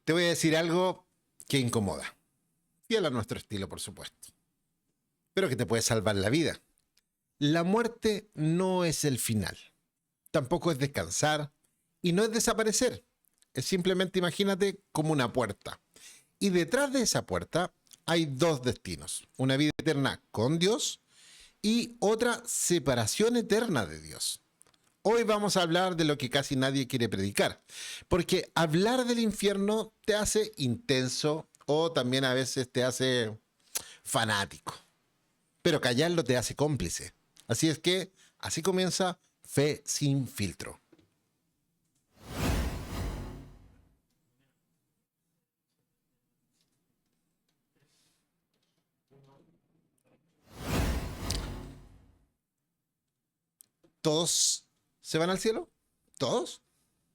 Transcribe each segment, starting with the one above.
Te voy a decir algo que incomoda. Fiel a nuestro estilo, por supuesto. Pero que te puede salvar la vida. La muerte no es el final. Tampoco es descansar. Y no es desaparecer. Es simplemente, imagínate, como una puerta. Y detrás de esa puerta hay dos destinos. Una vida eterna con Dios y otra separación eterna de Dios. Hoy vamos a hablar de lo que casi nadie quiere predicar, porque hablar del infierno te hace intenso o también a veces te hace fanático, pero callarlo te hace cómplice. Así es que así comienza Fe sin filtro. ¿Todos se van al cielo? ¿Todos?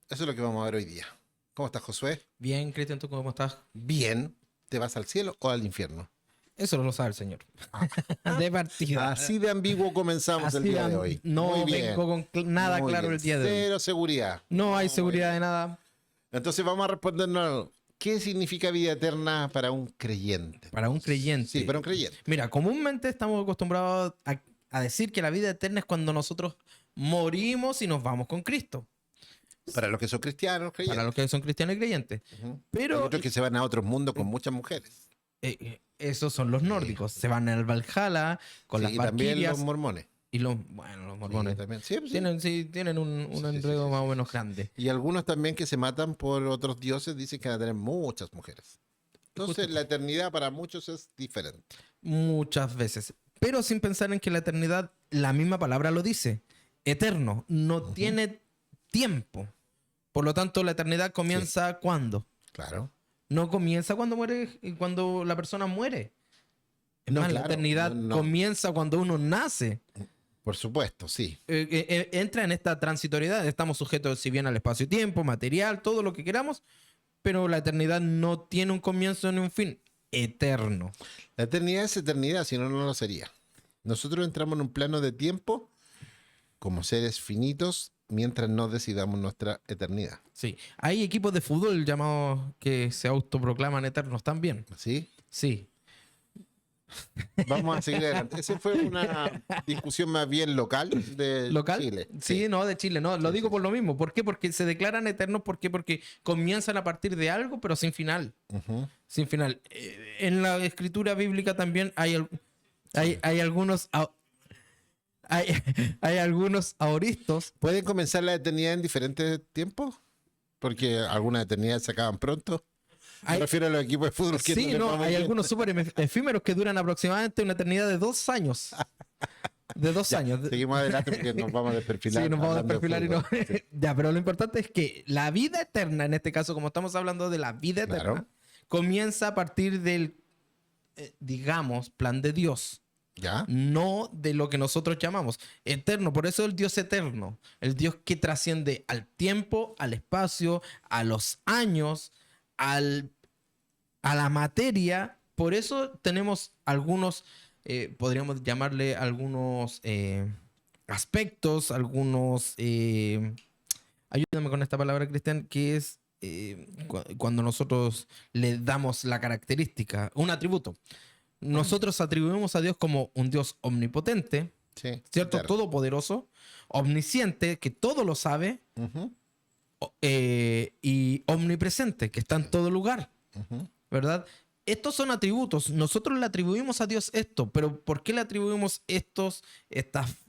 Eso es lo que vamos a ver hoy día. ¿Cómo estás, Josué? Bien, Cristian, ¿tú cómo estás? Bien. ¿Te vas al cielo o al infierno? Eso no lo sabe el Señor. De partida. Así de ambiguo comenzamos el Así día de hoy. No Muy bien. vengo con nada Muy claro bien. el día de hoy. Cero seguridad. No hay Muy seguridad bien. de nada. Entonces vamos a respondernos. ¿Qué significa vida eterna para un creyente? Para un creyente. Sí, para un creyente. Mira, comúnmente estamos acostumbrados a decir que la vida eterna es cuando nosotros morimos y nos vamos con Cristo. Para los que son cristianos, creyentes. Para los que son cristianos y creyentes. Ujú. Hay Pero otros que se van a otros mundos con muchas mujeres. esos son los nórdicos. Se van al Valhalla con las Sí, y también valquirias. los mormones. Y los mormones. Sí, también. Sí, pues, sí. Tienen un Sí, sí, enredo sí, más sí. o menos grande. Y algunos también que se matan por otros dioses dicen que van a tener muchas mujeres. Entonces Justo. la eternidad para muchos es diferente. Muchas veces. Pero sin pensar en que la eternidad, la misma palabra lo dice. Eterno. No tiene tiempo. Por lo tanto, la eternidad comienza ¿cuándo? Claro. No comienza cuando muere, cuando la persona muere. Es No, más, claro, la eternidad no. comienza cuando uno nace. Por supuesto, sí. Entra en esta transitoriedad. Estamos sujetos, si bien al espacio-tiempo, material, todo lo que queramos, pero la eternidad no tiene un comienzo ni un fin. Eterno. La eternidad es eternidad, si no, no lo sería. Nosotros entramos en un plano de tiempo como seres finitos mientras no decidamos nuestra eternidad. Sí. Hay equipos de fútbol llamados que se autoproclaman eternos también. ¿Sí? Sí. Vamos a seguir adelante. Esa fue una discusión más bien local de ¿Local? Chile. Sí, no, de Chile. No, lo Sí, digo sí, por lo mismo. ¿Por qué? Porque se declaran eternos. ¿Por qué? Porque comienzan a partir de algo, pero sin final. Ujú. Sin final. En la escritura bíblica también hay algunos... Hay algunos aoristos. ¿Pueden comenzar la eternidad en diferentes tiempos? Porque algunas eternidades se acaban pronto. Me refiero a los equipos de fútbol que Sí, les va no, muy hay bien. algunos súper efímeros que duran aproximadamente una eternidad de 2 años. De 2 años. Seguimos adelante porque nos vamos a desperfilar. Sí, nos vamos a hablando de desperfilar y no. fútbol. Sí. Ya, pero lo importante es que la vida eterna, en este caso, como estamos hablando de la vida eterna, Claro. comienza a partir del, digamos, plan de Dios. ¿Ya? No de lo que nosotros llamamos eterno. Por eso el Dios eterno, el Dios que trasciende al tiempo, al espacio, a los años, a la materia. Por eso tenemos algunos, podríamos llamarle algunos aspectos, algunos, ayúdame con esta palabra, Cristian, que es cuando nosotros le damos la característica, un atributo. Nosotros atribuimos a Dios como un Dios omnipotente, Sí. ¿cierto? Claro. Todopoderoso, omnisciente, que todo lo sabe, Ujú, y omnipresente, que está en todo lugar, ujú. ¿verdad? Estos son atributos. Nosotros le atribuimos a Dios esto, pero ¿por qué le atribuimos estas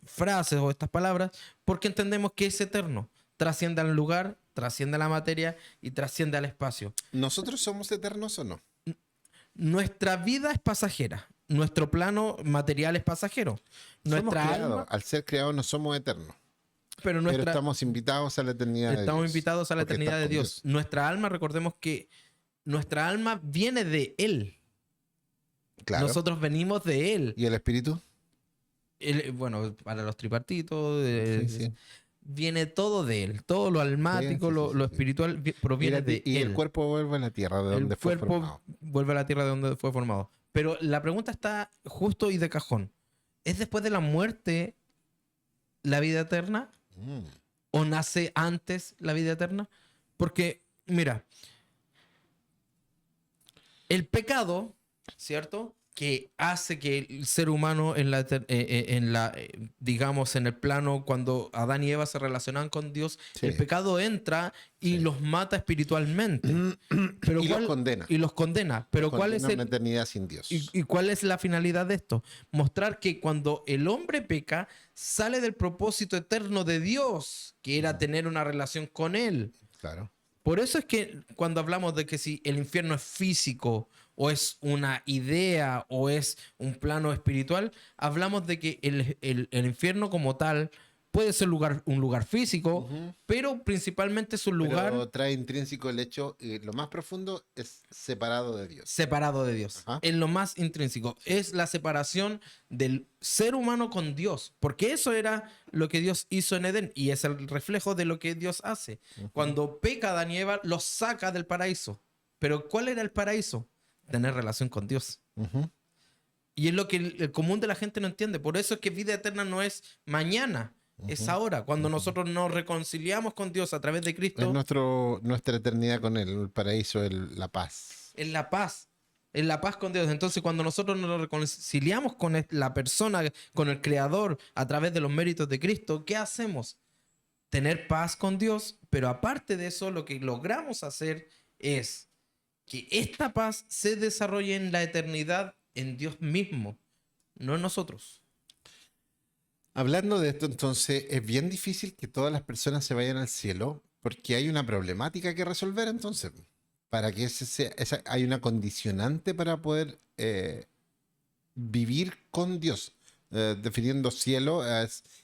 frases o estas palabras? Porque entendemos que es eterno. Trasciende al lugar, trasciende a la materia y trasciende al espacio. ¿Nosotros somos eternos o no? Nuestra vida es pasajera. Nuestro plano material es pasajero. Somos Nuestra creados. alma, Al ser creados no somos eternos. pero Pero estamos invitados a la eternidad de estamos Dios. invitados a la Porque eternidad estás de con Dios. Nuestra alma, recordemos que nuestra alma viene de Él. Claro. Nosotros venimos de Él. ¿Y el espíritu? Bueno, para los tripartitos, Sí, sí. viene todo de Él. Todo lo almático, Sí, sí, sí, lo sí. espiritual proviene de Y Él. el cuerpo vuelve a la tierra de donde El fue cuerpo formado. vuelve a la tierra de donde fue formado. Pero la pregunta está justo y de cajón. ¿Es después de la muerte la vida eterna? ¿O nace antes la vida eterna? Porque, mira, el pecado, ¿cierto? Que hace que el ser humano digamos, en el plano cuando Adán y Eva se relacionan con Dios, Sí. el pecado entra y Sí. los mata espiritualmente. Pero Y los condena. Y los condena. Pero Los ¿cuál es condena a una eternidad sin Dios. y cuál es la finalidad de esto? Mostrar que cuando el hombre peca, sale del propósito eterno de Dios, que era tener una relación con Él. Claro. Por eso es que cuando hablamos de que si el infierno es físico o es una idea o es un plano espiritual, hablamos de que el infierno como tal puede ser un lugar físico, pero principalmente es un lugar Pero trae intrínseco el hecho, lo más profundo es separado de Dios. separado de Dios. Ajá. En lo más intrínseco. Es la separación del ser humano con Dios. Porque eso era lo que Dios hizo en Edén. Y es el reflejo de lo que Dios hace. Cuando peca Adán y Eva, los saca del paraíso. Pero ¿cuál era el paraíso? Tener relación con Dios. Ujú. Y es lo que el común de la gente no entiende. Por eso es que vida eterna no es mañana. Es ahora. Cuando nosotros nos reconciliamos con Dios a través de Cristo. Es nuestra eternidad con Él, el paraíso, la paz. En la paz. En la paz con Dios. Entonces, cuando nosotros nos reconciliamos con la persona, con el Creador, a través de los méritos de Cristo, ¿qué hacemos? Tener paz con Dios, pero aparte de eso, lo que logramos hacer es que esta paz se desarrolle en la eternidad en Dios mismo, no en nosotros. Hablando de esto, entonces, es bien difícil que todas las personas se vayan al cielo porque hay una problemática que resolver, entonces. Para que hay una condicionante para poder vivir con Dios. Definiendo cielo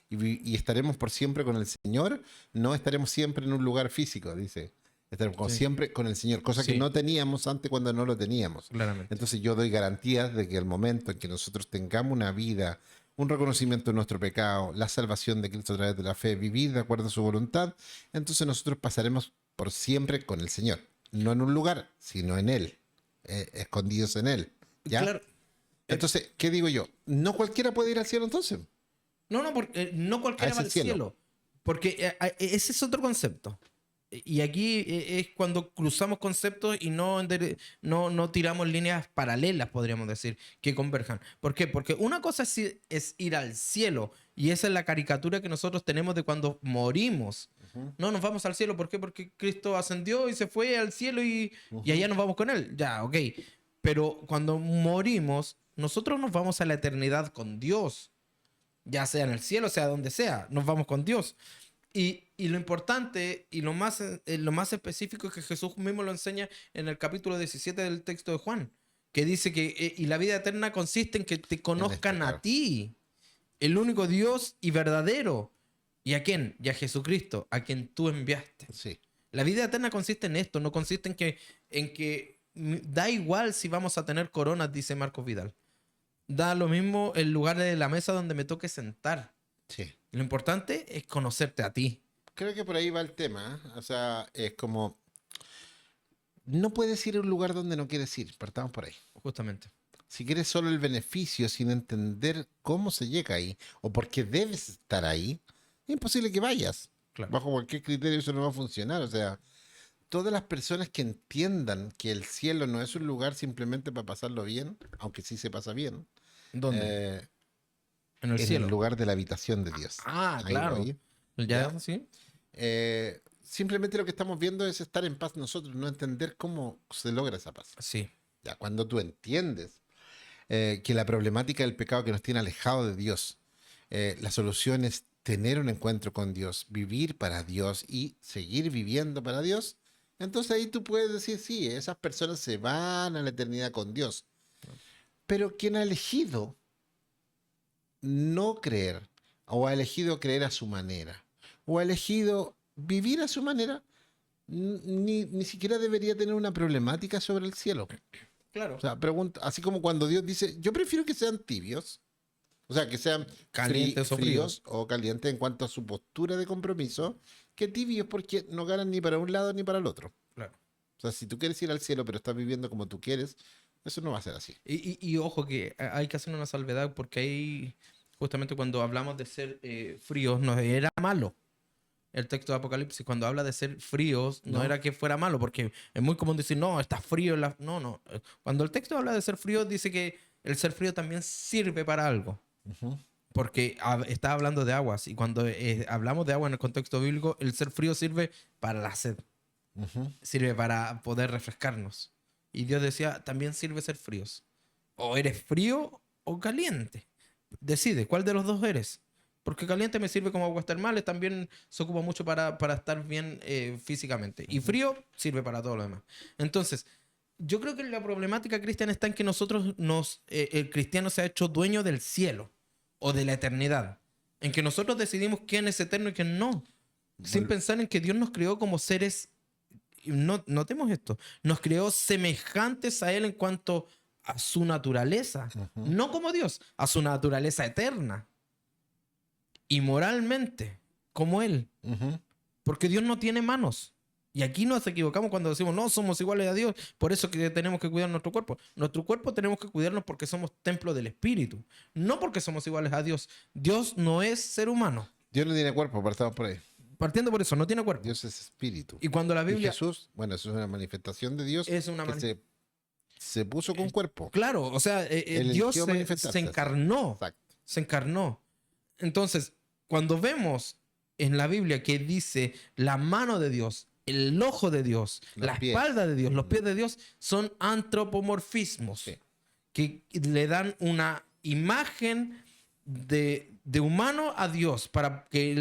y estaremos por siempre con el Señor, no estaremos siempre en un lugar físico, dice. Estaremos Sí. siempre con el Señor, cosa que Sí. no teníamos antes cuando no lo teníamos. Claramente. Entonces yo doy garantías de que el momento en que nosotros tengamos una vida, un reconocimiento de nuestro pecado, la salvación de Cristo a través de la fe, vivir de acuerdo a su voluntad, entonces nosotros pasaremos por siempre con el Señor. No en un lugar, sino en Él, escondidos en Él. ¿Ya? Claro. Entonces, ¿qué digo yo? ¿No cualquiera puede ir al cielo entonces? No, porque no cualquiera A va ese al cielo. cielo. Porque ese es otro concepto. Y aquí es cuando cruzamos conceptos y no tiramos líneas paralelas, podríamos decir, que converjan. ¿Por qué? Porque una cosa es ir al cielo, y esa es la caricatura que nosotros tenemos de cuando morimos. No nos vamos al cielo, ¿por qué? Porque Cristo ascendió y se fue al cielo y allá nos vamos con Él. Ya, ok. Pero cuando morimos, nosotros nos vamos a la eternidad con Dios. Ya sea en el cielo, sea donde sea, nos vamos con Dios. Y lo importante y lo más específico es que Jesús mismo lo enseña en el capítulo 17 del texto de Juan, que dice que y la vida eterna consiste en que te conozcan claro. a ti, el único Dios y verdadero. ¿Y a quién? Y a Jesucristo, a quien tú enviaste. Sí. La vida eterna consiste en esto, no consiste en que da igual si vamos a tener coronas, dice Marcos Vidal. Da lo mismo el lugar de la mesa donde me toque sentar. Sí. Lo importante es conocerte a ti. Creo que por ahí va el tema. O sea, es como... No puedes ir a un lugar donde no quieres ir. Partamos por ahí. Justamente. Si quieres solo el beneficio sin entender cómo se llega ahí o por qué debes estar ahí, es imposible que vayas. Claro. Bajo cualquier criterio eso no va a funcionar. O sea, todas las personas que entiendan que el cielo no es un lugar simplemente para pasarlo bien, aunque sí se pasa bien, ¿Dónde? En el en cielo. el lugar de la habitación de Dios. Ah, Ahí claro. voy. ¿Ya? ¿Ya? ¿Sí? Simplemente lo que estamos viendo es estar en paz nosotros, no entender cómo se logra esa paz. Sí. Ya, cuando tú entiendes que la problemática del pecado que nos tiene alejado de Dios, la solución es tener un encuentro con Dios, vivir para Dios y seguir viviendo para Dios, entonces ahí tú puedes decir, sí, esas personas se van a la eternidad con Dios. Pero quien ha elegido no creer, o ha elegido creer a su manera, o ha elegido vivir a su manera, ni siquiera debería tener una problemática sobre el cielo. Claro. O sea, pregunta, así como cuando Dios dice, yo prefiero que sean tibios, o sea, que sean Calientes o fríos o calientes en cuanto a su postura de compromiso, que tibios porque no ganan ni para un lado ni para el otro. Claro. O sea, si tú quieres ir al cielo pero estás viviendo como tú quieres, eso no va a ser así. Y ojo que hay que hacer una salvedad porque ahí, justamente cuando hablamos de ser fríos, no era malo. el texto de Apocalipsis, cuando habla de ser fríos, no No. era que fuera malo, porque es muy común decir, no, está frío. No, no. Cuando el texto habla de ser frío, dice que el ser frío también sirve para algo. Ujú. Porque está hablando de aguas. Y cuando hablamos de agua en el contexto bíblico, el ser frío sirve para la sed. Ujú. Sirve para poder refrescarnos. Y Dios decía, también sirve ser fríos. O eres frío o caliente. Decide, ¿cuál de los dos eres? Porque caliente me sirve como aguas termales, también se ocupa mucho para estar bien físicamente. Y frío sirve para todo lo demás. Entonces, yo creo que la problemática, Cristian, está en que el cristiano se ha hecho dueño del cielo o de la eternidad. En que nosotros decidimos quién es eterno y quién no. Sin Vol- pensar en que Dios nos creó como seres, y notemos esto, nos creó semejantes a Él en cuanto a su naturaleza. Ujú. No como Dios, a su naturaleza eterna. Y moralmente, como Él. Ujú. Porque Dios no tiene manos. Y aquí nos equivocamos cuando decimos, no, somos iguales a Dios, por eso que tenemos que cuidar nuestro cuerpo. Nuestro cuerpo tenemos que cuidarnos porque somos templo del Espíritu, no porque somos iguales a Dios. Dios no es ser humano. Dios no tiene cuerpo, partamos por ahí. Partiendo por eso, no tiene cuerpo. Dios es espíritu. Y cuando la Y Biblia Jesús, bueno, eso es una manifestación de Dios es una que se puso con cuerpo. Claro, o sea, Él Dios eligió se manifestarse, encarnó. Exacto. Se encarnó. Entonces, cuando vemos en la Biblia que dice la mano de Dios, el ojo de Dios, Los la pies. espalda de Dios, los pies de Dios, son antropomorfismos Sí. que le dan una imagen de humano a Dios para que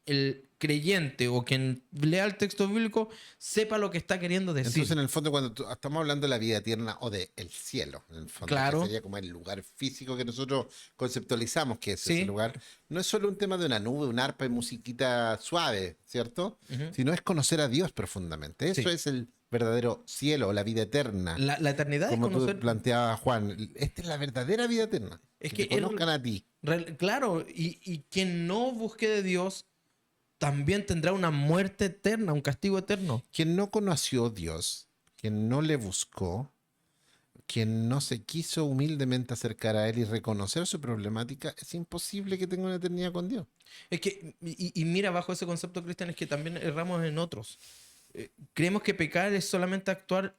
el creyente o quien lea el texto bíblico sepa lo que está queriendo decir. Entonces, en el fondo, cuando estamos hablando de la vida eterna o del cielo, en el fondo, Claro. que sería como el lugar físico que nosotros conceptualizamos que es Sí. ese lugar, no es solo un tema de una nube, un arpa y musiquita suave, ¿cierto? Ujú. Sino es conocer a Dios profundamente. Eso Sí. es el verdadero cielo, la vida eterna. La eternidad Como es tú conocer. planteabas, Juan, esta es la verdadera vida eterna. Es que que te conozcan a ti. Claro, y quien no busque de Dios también tendrá una muerte eterna, un castigo eterno. Quien no conoció a Dios, quien no le buscó, quien no se quiso humildemente acercar a Él y reconocer su problemática, es imposible que tenga una eternidad con Dios. Es que, y mira, bajo ese concepto, Cristian, es que también erramos en otros. Creemos que pecar es solamente actuar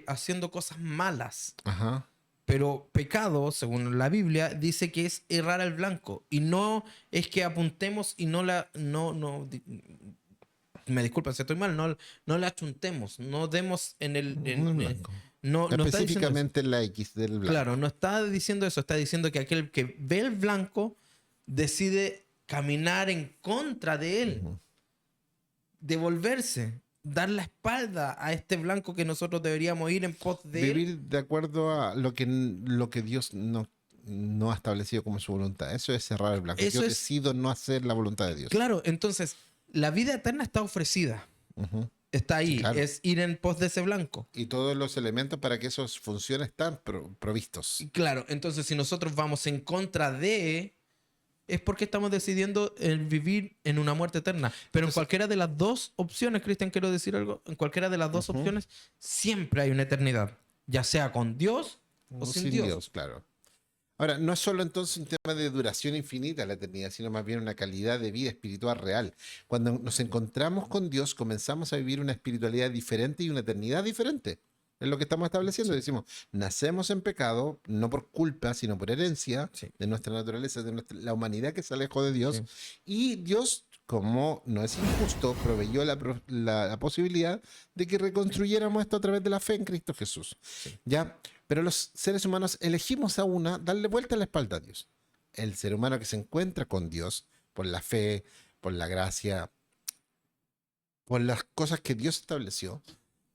haciendo cosas malas. Ajá. Pero pecado, según la Biblia, dice que es errar al blanco. Y no es que apuntemos y me disculpan si estoy mal, no la achuntemos, no demos en el... En blanco. no está diciendo eso. Específicamente en la X del blanco. Claro, no está diciendo eso, está diciendo que aquel que ve el blanco decide caminar en contra de él, Ujú. devolverse, dar la espalda a este blanco que nosotros deberíamos ir en pos de él. Vivir de acuerdo a lo que Dios no ha establecido como su voluntad. Eso es cerrar el blanco. Eso Yo es- decido no hacer la voluntad de Dios. Claro, entonces la vida eterna está ofrecida, Ujú. está ahí, Sí, claro. es ir en pos de ese blanco. Y todos los elementos para que eso funcione están provistos. Y claro, entonces si nosotros vamos en contra de, es porque estamos decidiendo el vivir en una muerte eterna. Pero en Entonces- cualquiera de las dos opciones, Cristian, quiero decir algo, en cualquiera de las dos Ujú. opciones siempre hay una eternidad, ya sea con Dios o sin Dios. Claro. Ahora, no es solo entonces un tema de duración infinita la eternidad, sino más bien una calidad de vida espiritual real. Cuando nos encontramos con Dios, comenzamos a vivir una espiritualidad diferente y una eternidad diferente. Es lo que estamos estableciendo. Decimos, nacemos en pecado, no por culpa, sino por herencia Sí. de nuestra naturaleza, de la humanidad que se alejó de Dios. Sí. Y Dios, como no es injusto, proveyó la posibilidad de que reconstruyéramos esto a través de la fe en Cristo Jesús. ¿Ya? Pero los seres humanos elegimos darle vuelta a la espalda a Dios. El ser humano que se encuentra con Dios por la fe, por la gracia, por las cosas que Dios estableció,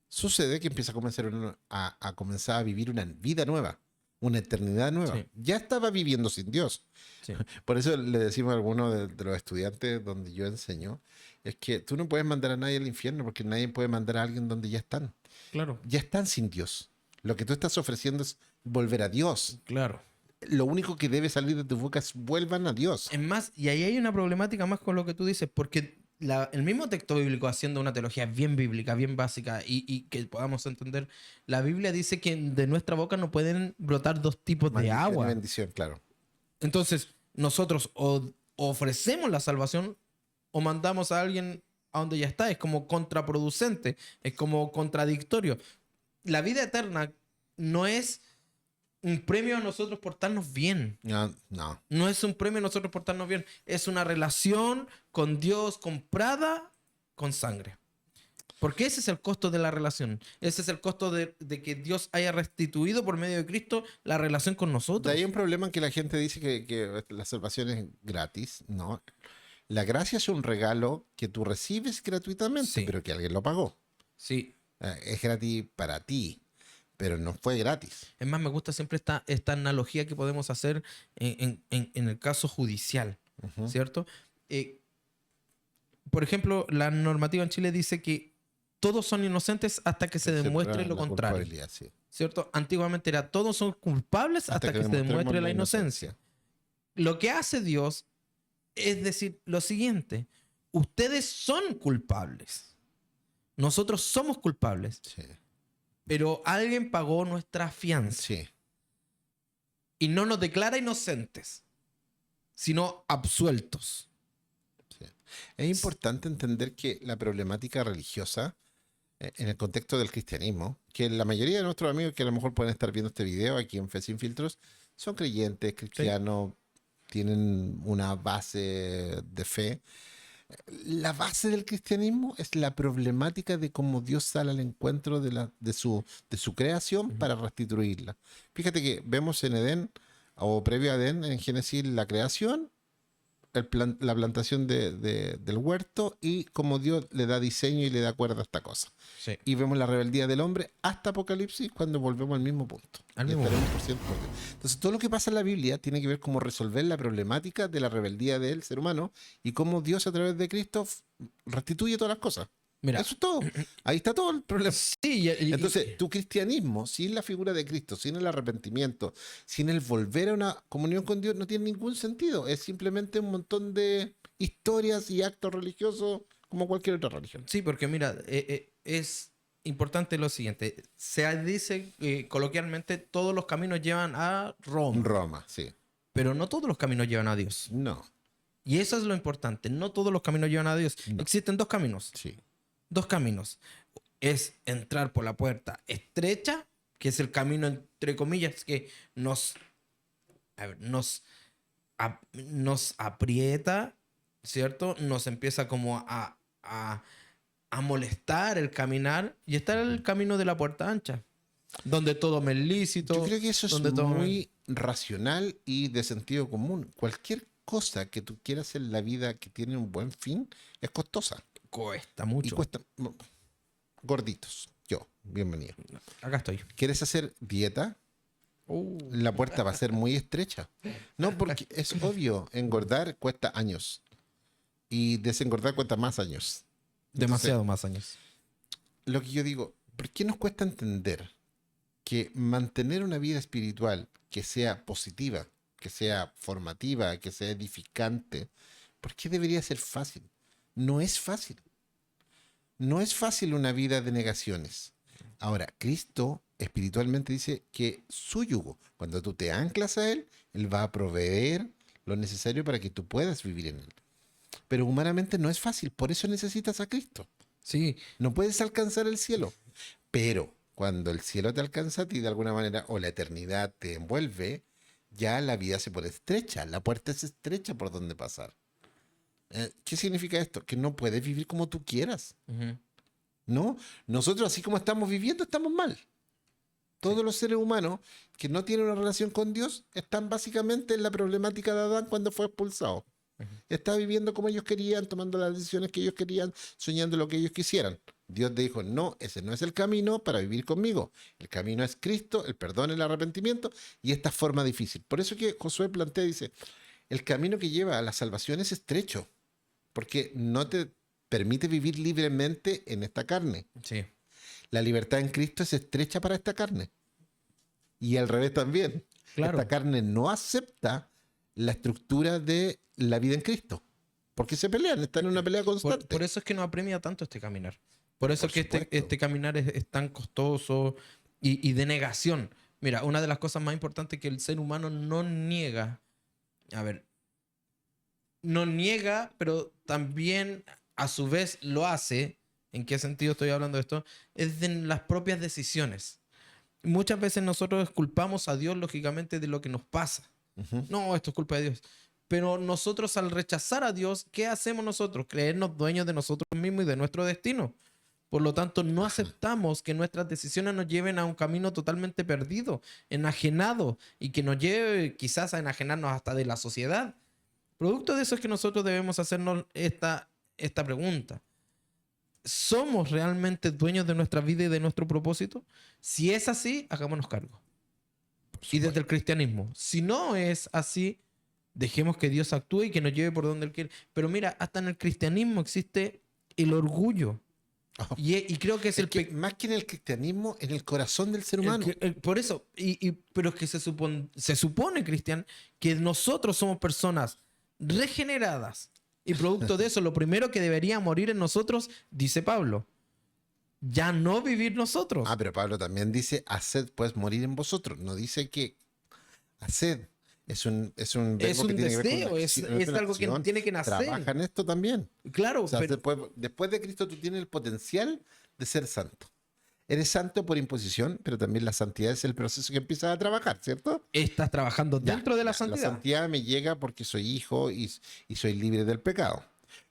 sucede que empieza a comenzar a vivir una vida nueva, una eternidad nueva. Sí. Ya estaba viviendo sin Dios. Sí. Por eso le decimos a algunos de los estudiantes donde yo enseño, es que tú no puedes mandar a nadie al infierno porque nadie puede mandar a alguien donde ya están. Claro, Ya están sin Dios. Lo que tú estás ofreciendo es volver a Dios. claro. Lo único que debe salir de tu boca es vuelvan a Dios. Es más, y ahí hay una problemática más con lo que tú dices, porque el mismo texto bíblico, haciendo una teología bien bíblica, bien básica, y que podamos entender, la Biblia dice que de nuestra boca no pueden brotar dos tipos de Maldición y agua. bendición, claro. Entonces, nosotros o ofrecemos la salvación o mandamos a alguien a donde ya está. Es como contraproducente, es como contradictorio. La vida eterna no es un premio a nosotros portarnos bien. No, no. No es un premio a nosotros portarnos bien. Es una relación con Dios comprada con sangre. Porque ese es el costo de la relación. Ese es el costo de que Dios haya restituido por medio de Cristo la relación con De nosotros. ahí un problema en que la gente dice que la salvación es gratis. No. La gracia es un regalo que tú recibes gratuitamente, Sí. pero que alguien lo pagó. Sí. Es gratis para ti, pero no fue gratis. Es más, me gusta siempre esta analogía que podemos hacer en el caso judicial, Ujú. ¿cierto? Por ejemplo, la normativa en Chile dice que todos son inocentes hasta que se demuestre prueba lo la contrario, culpabilidad, sí. ¿cierto? Antiguamente era todos son culpables hasta que se demostremos demuestre la inocencia. Lo que hace Dios es decir lo siguiente: ustedes son culpables, nosotros somos culpables, Sí, pero alguien pagó nuestra fianza sí. y no nos declara inocentes, sino absueltos. Sí. Es importante entender que la problemática religiosa, en el contexto del cristianismo, que la mayoría de nuestros amigos que a lo mejor pueden estar viendo este video aquí en Fe Sin Filtros, son creyentes, cristianos, tienen una base de fe. La base del cristianismo es la problemática de cómo Dios sale al encuentro de su creación para restituirla. Fíjate que vemos en Edén, o previo a Edén, en Génesis, la creación, la plantación del huerto y cómo Dios le da diseño y le da cuerda a esta cosa. Sí. Y vemos la rebeldía del hombre hasta Apocalipsis, cuando volvemos al mismo punto. Al Y mismo estaremos por ciento por ciento. Entonces, todo lo que pasa en la Biblia tiene que ver cómo resolver la problemática de la rebeldía del ser humano y cómo Dios a través de Cristo restituye todas las cosas. Mira, Eso es todo. Ahí está todo el problema. sí, Entonces, tu cristianismo, sin la figura de Cristo, sin el arrepentimiento, sin el volver a una comunión con Dios, no tiene ningún sentido. Es simplemente un montón de historias y actos religiosos como cualquier otra religión. sí, porque mira, es importante lo siguiente. Se dice coloquialmente, todos los caminos llevan a Roma, Roma, sí. pero no todos los caminos llevan a Dios. No, Y eso es lo importante. No todos los caminos llevan a Dios. No. Existen dos caminos. sí. Dos caminos. Es entrar por la puerta estrecha, que es el camino, entre comillas, que nos aprieta, ¿cierto? Nos empieza como a molestar el caminar. Y está el camino de la puerta ancha, donde todo me es lícito. Yo creo que eso es donde todo muy racional y de sentido común. Cualquier cosa que tú quieras en la vida que tiene un buen fin es costosa. cuesta Y mucho. cuesta. Gorditos. Yo, bienvenido. Acá estoy. ¿Quieres hacer dieta? La puerta va a ser muy estrecha. No, porque es obvio, engordar cuesta años. Y desengordar cuesta más años. Demasiado más años. Lo que yo digo, ¿por qué nos cuesta entender que mantener una vida espiritual que sea positiva, que sea formativa, que sea edificante, ¿por qué debería ser fácil? No es fácil. No es fácil una vida de negaciones. Ahora, Cristo espiritualmente dice que su yugo, cuando tú te anclas a Él, Él va a proveer lo necesario para que tú puedas vivir en Él. Pero humanamente no es fácil, por eso necesitas a Cristo. Sí, No puedes alcanzar el cielo. Pero cuando el cielo te alcanza a ti de alguna manera, o la eternidad te envuelve, ya la vida se pone estrecha, la puerta es estrecha por donde pasar. ¿Qué significa esto? Que no puedes vivir como tú quieras. ujú, ¿No? Nosotros, así como estamos viviendo, estamos mal. Todos los seres humanos que no tienen una relación con Dios están básicamente en la problemática de Adán cuando fue expulsado. Está viviendo como ellos querían, tomando las decisiones que ellos querían, soñando lo que ellos quisieran. Dios te dijo, no, ese no es el camino para vivir conmigo. El camino es Cristo, el perdón, el arrepentimiento y esta forma difícil. Por eso que Josué plantea, dice, el camino que lleva a la salvación es estrecho, porque no te permite vivir libremente en esta carne. sí. La libertad en Cristo es estrecha para esta carne. Y al revés también. Claro. Esta carne no acepta la estructura de la vida en Cristo. Porque se pelean, están en una pelea constante. Por eso es que nos apremia tanto este caminar. Por eso Por es que supuesto. este caminar es tan costoso y de negación. Mira, una de las cosas más importantes que el ser humano no niega. A ver, nos niega, pero también a su vez lo hace. ¿En qué sentido estoy hablando de esto? Es en las propias decisiones. Muchas veces nosotros culpamos a Dios, lógicamente, de lo que nos pasa. Ujú. No, esto es culpa de Dios. Pero nosotros, al rechazar a Dios, ¿qué hacemos nosotros? Creernos dueños de nosotros mismos y de nuestro destino. Por lo tanto, no aceptamos que nuestras decisiones nos lleven a un camino totalmente perdido, enajenado, y que nos lleve quizás a enajenarnos hasta de la sociedad. Producto de eso es que nosotros debemos hacernos esta pregunta. ¿Somos realmente dueños de nuestra vida y de nuestro propósito? Si es así, hagámonos cargo. Y desde el cristianismo. Si no es así, dejemos que Dios actúe y que nos lleve por donde Él quiere. Pero mira, hasta en el cristianismo existe el orgullo. Oh. Y creo que es Es que más que en el cristianismo, en el corazón del ser humano. por eso, pero es que se supone, Cristian, que nosotros somos personas regeneradas. Y producto de eso, lo primero que debería morir en nosotros, dice Pablo, ya no vivir nosotros. Pero Pablo también dice, haced pues morir en vosotros. No dice que haced. Es un verbo que tiene que ver con deseo, la es una algo que acción. tiene que nacer. Trabaja en esto también. Claro, O sea, pero después de Cristo tú tienes el potencial de ser santo. Eres santo por imposición, pero también la santidad es el proceso que empiezas a trabajar, ¿cierto? estás trabajando Ya, dentro de la La santidad. santidad me llega porque soy hijo y soy libre del pecado.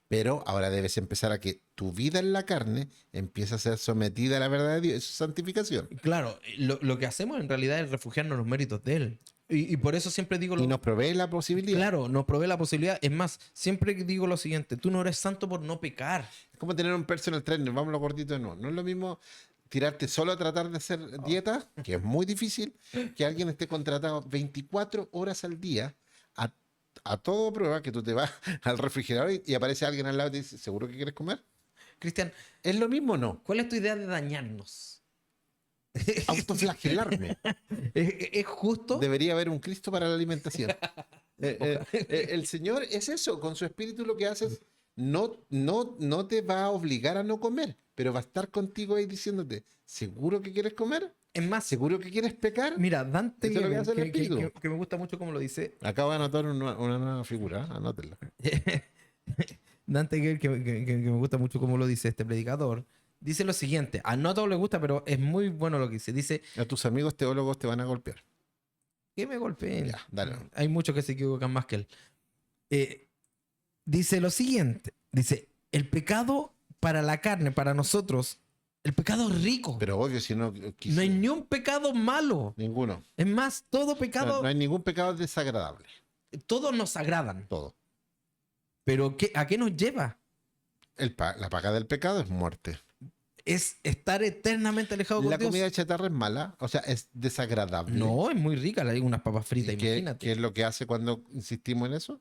Pero ahora debes empezar a que tu vida en la carne empiece a ser sometida a la verdad de Dios. Eso es santificación. Claro, lo que hacemos en realidad es refugiarnos en los méritos de Él. Y por eso siempre digo Y nos provee la posibilidad. Claro, nos provee la posibilidad. Es más, siempre digo lo siguiente: tú no eres santo por no pecar. Es como tener un personal trainer, vamos a lo gordito de nuevo. No es lo mismo tirarte solo a tratar de hacer dieta, que es muy difícil, que alguien esté contratado 24 horas al día a todo prueba, que tú te vas al refrigerador y aparece alguien al lado y te dice, ¿seguro que quieres comer? Cristian, ¿Es lo mismo o no? ¿cuál es tu idea de dañarnos? Autoflagelarme. ¿Es justo? Debería haber un Cristo para la alimentación. El Señor es eso, con su espíritu lo que hace es, no te va a obligar a no comer, pero va a estar contigo ahí diciéndote, ¿seguro que quieres comer? Es más, ¿Seguro que quieres pecar? mira, Dante, Eso es lo que hace el espíritu. que me gusta mucho como lo dice, Acabo de anotar una nueva figura, anótenla. Dante Gebel, que me gusta mucho como lo dice este predicador, dice lo siguiente: a no a todos les gusta, pero es muy bueno lo que dice. Dice, A tus amigos teólogos te van a golpear. que me golpeen. Ya, dale. Hay muchos que se equivocan más que él. Dice lo siguiente: dice, el pecado para la carne, para nosotros, el pecado es rico. Pero obvio, si no No hay ni un pecado malo. ninguno. Es más, todo No, pecado, no hay ningún pecado desagradable. todos nos agradan. Todo. Pero ¿a qué nos lleva? La paga del pecado es muerte. Es estar eternamente alejado con La Dios. comida chatarra es mala, o sea, es desagradable. No, es muy rica, hay unas papas fritas, ¿Y qué imagínate. es lo que hace cuando insistimos en eso?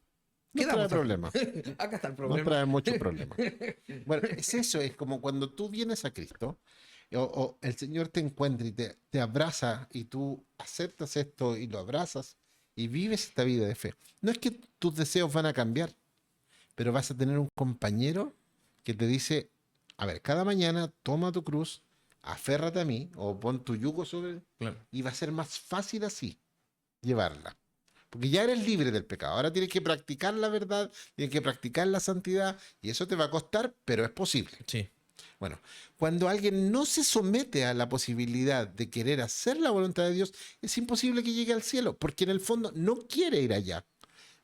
Nos Quedamos trae problemas. Acá está el Nos problema. trae muchos problemas. Bueno, es eso, es como cuando tú vienes a Cristo o el Señor te encuentra y te abraza y tú aceptas esto y lo abrazas y vives esta vida de fe. No es que tus deseos van a cambiar, pero vas a tener un compañero que te dice, a ver, cada mañana toma tu cruz, aférrate a mí o pon tu yugo sobre Claro. y va a ser más fácil así llevarla. Porque ya eres libre del pecado. Ahora tienes que practicar la verdad, tienes que practicar la santidad y eso te va a costar, pero es posible. Sí. Bueno, cuando alguien no se somete a la posibilidad de querer hacer la voluntad de Dios, es imposible que llegue al cielo, porque en el fondo no quiere ir allá.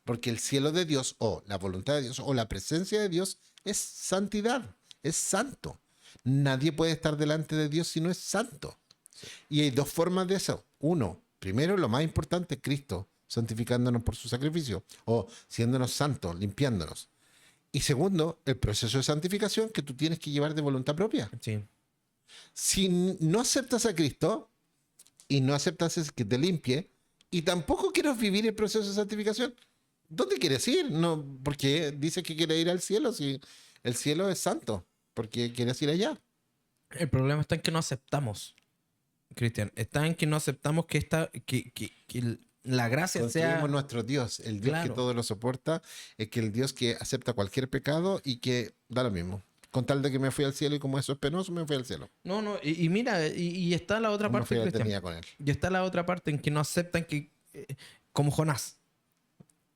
Porque el cielo de Dios o la voluntad de Dios o la presencia de Dios es santidad, es santo. Nadie puede estar delante de Dios si no es santo. Y hay dos formas de eso. Uno, primero, lo más importante, Cristo santificándonos por su sacrificio o siéndonos santos, limpiándonos. Y segundo, el proceso de santificación que tú tienes que llevar de voluntad propia. Sí. Si no aceptas a Cristo y no aceptas que te limpie y tampoco quieres vivir el proceso de santificación, ¿dónde quieres ir? No, porque dices que quieres ir al cielo si el cielo es santo, porque quieres ir allá. El problema está en que no aceptamos, Cristian. Está en que no aceptamos que la gracia sea... Construimos nuestro Dios, el Dios que Claro. todo lo soporta, es que el Dios que acepta cualquier pecado y que da lo mismo. Con tal de que me fui al cielo y como eso es penoso, me fui al cielo. No, y mira, y está la otra No me fui parte, a la Cristian. eternidad con él. Y está la otra parte en que no aceptan que... como Jonás.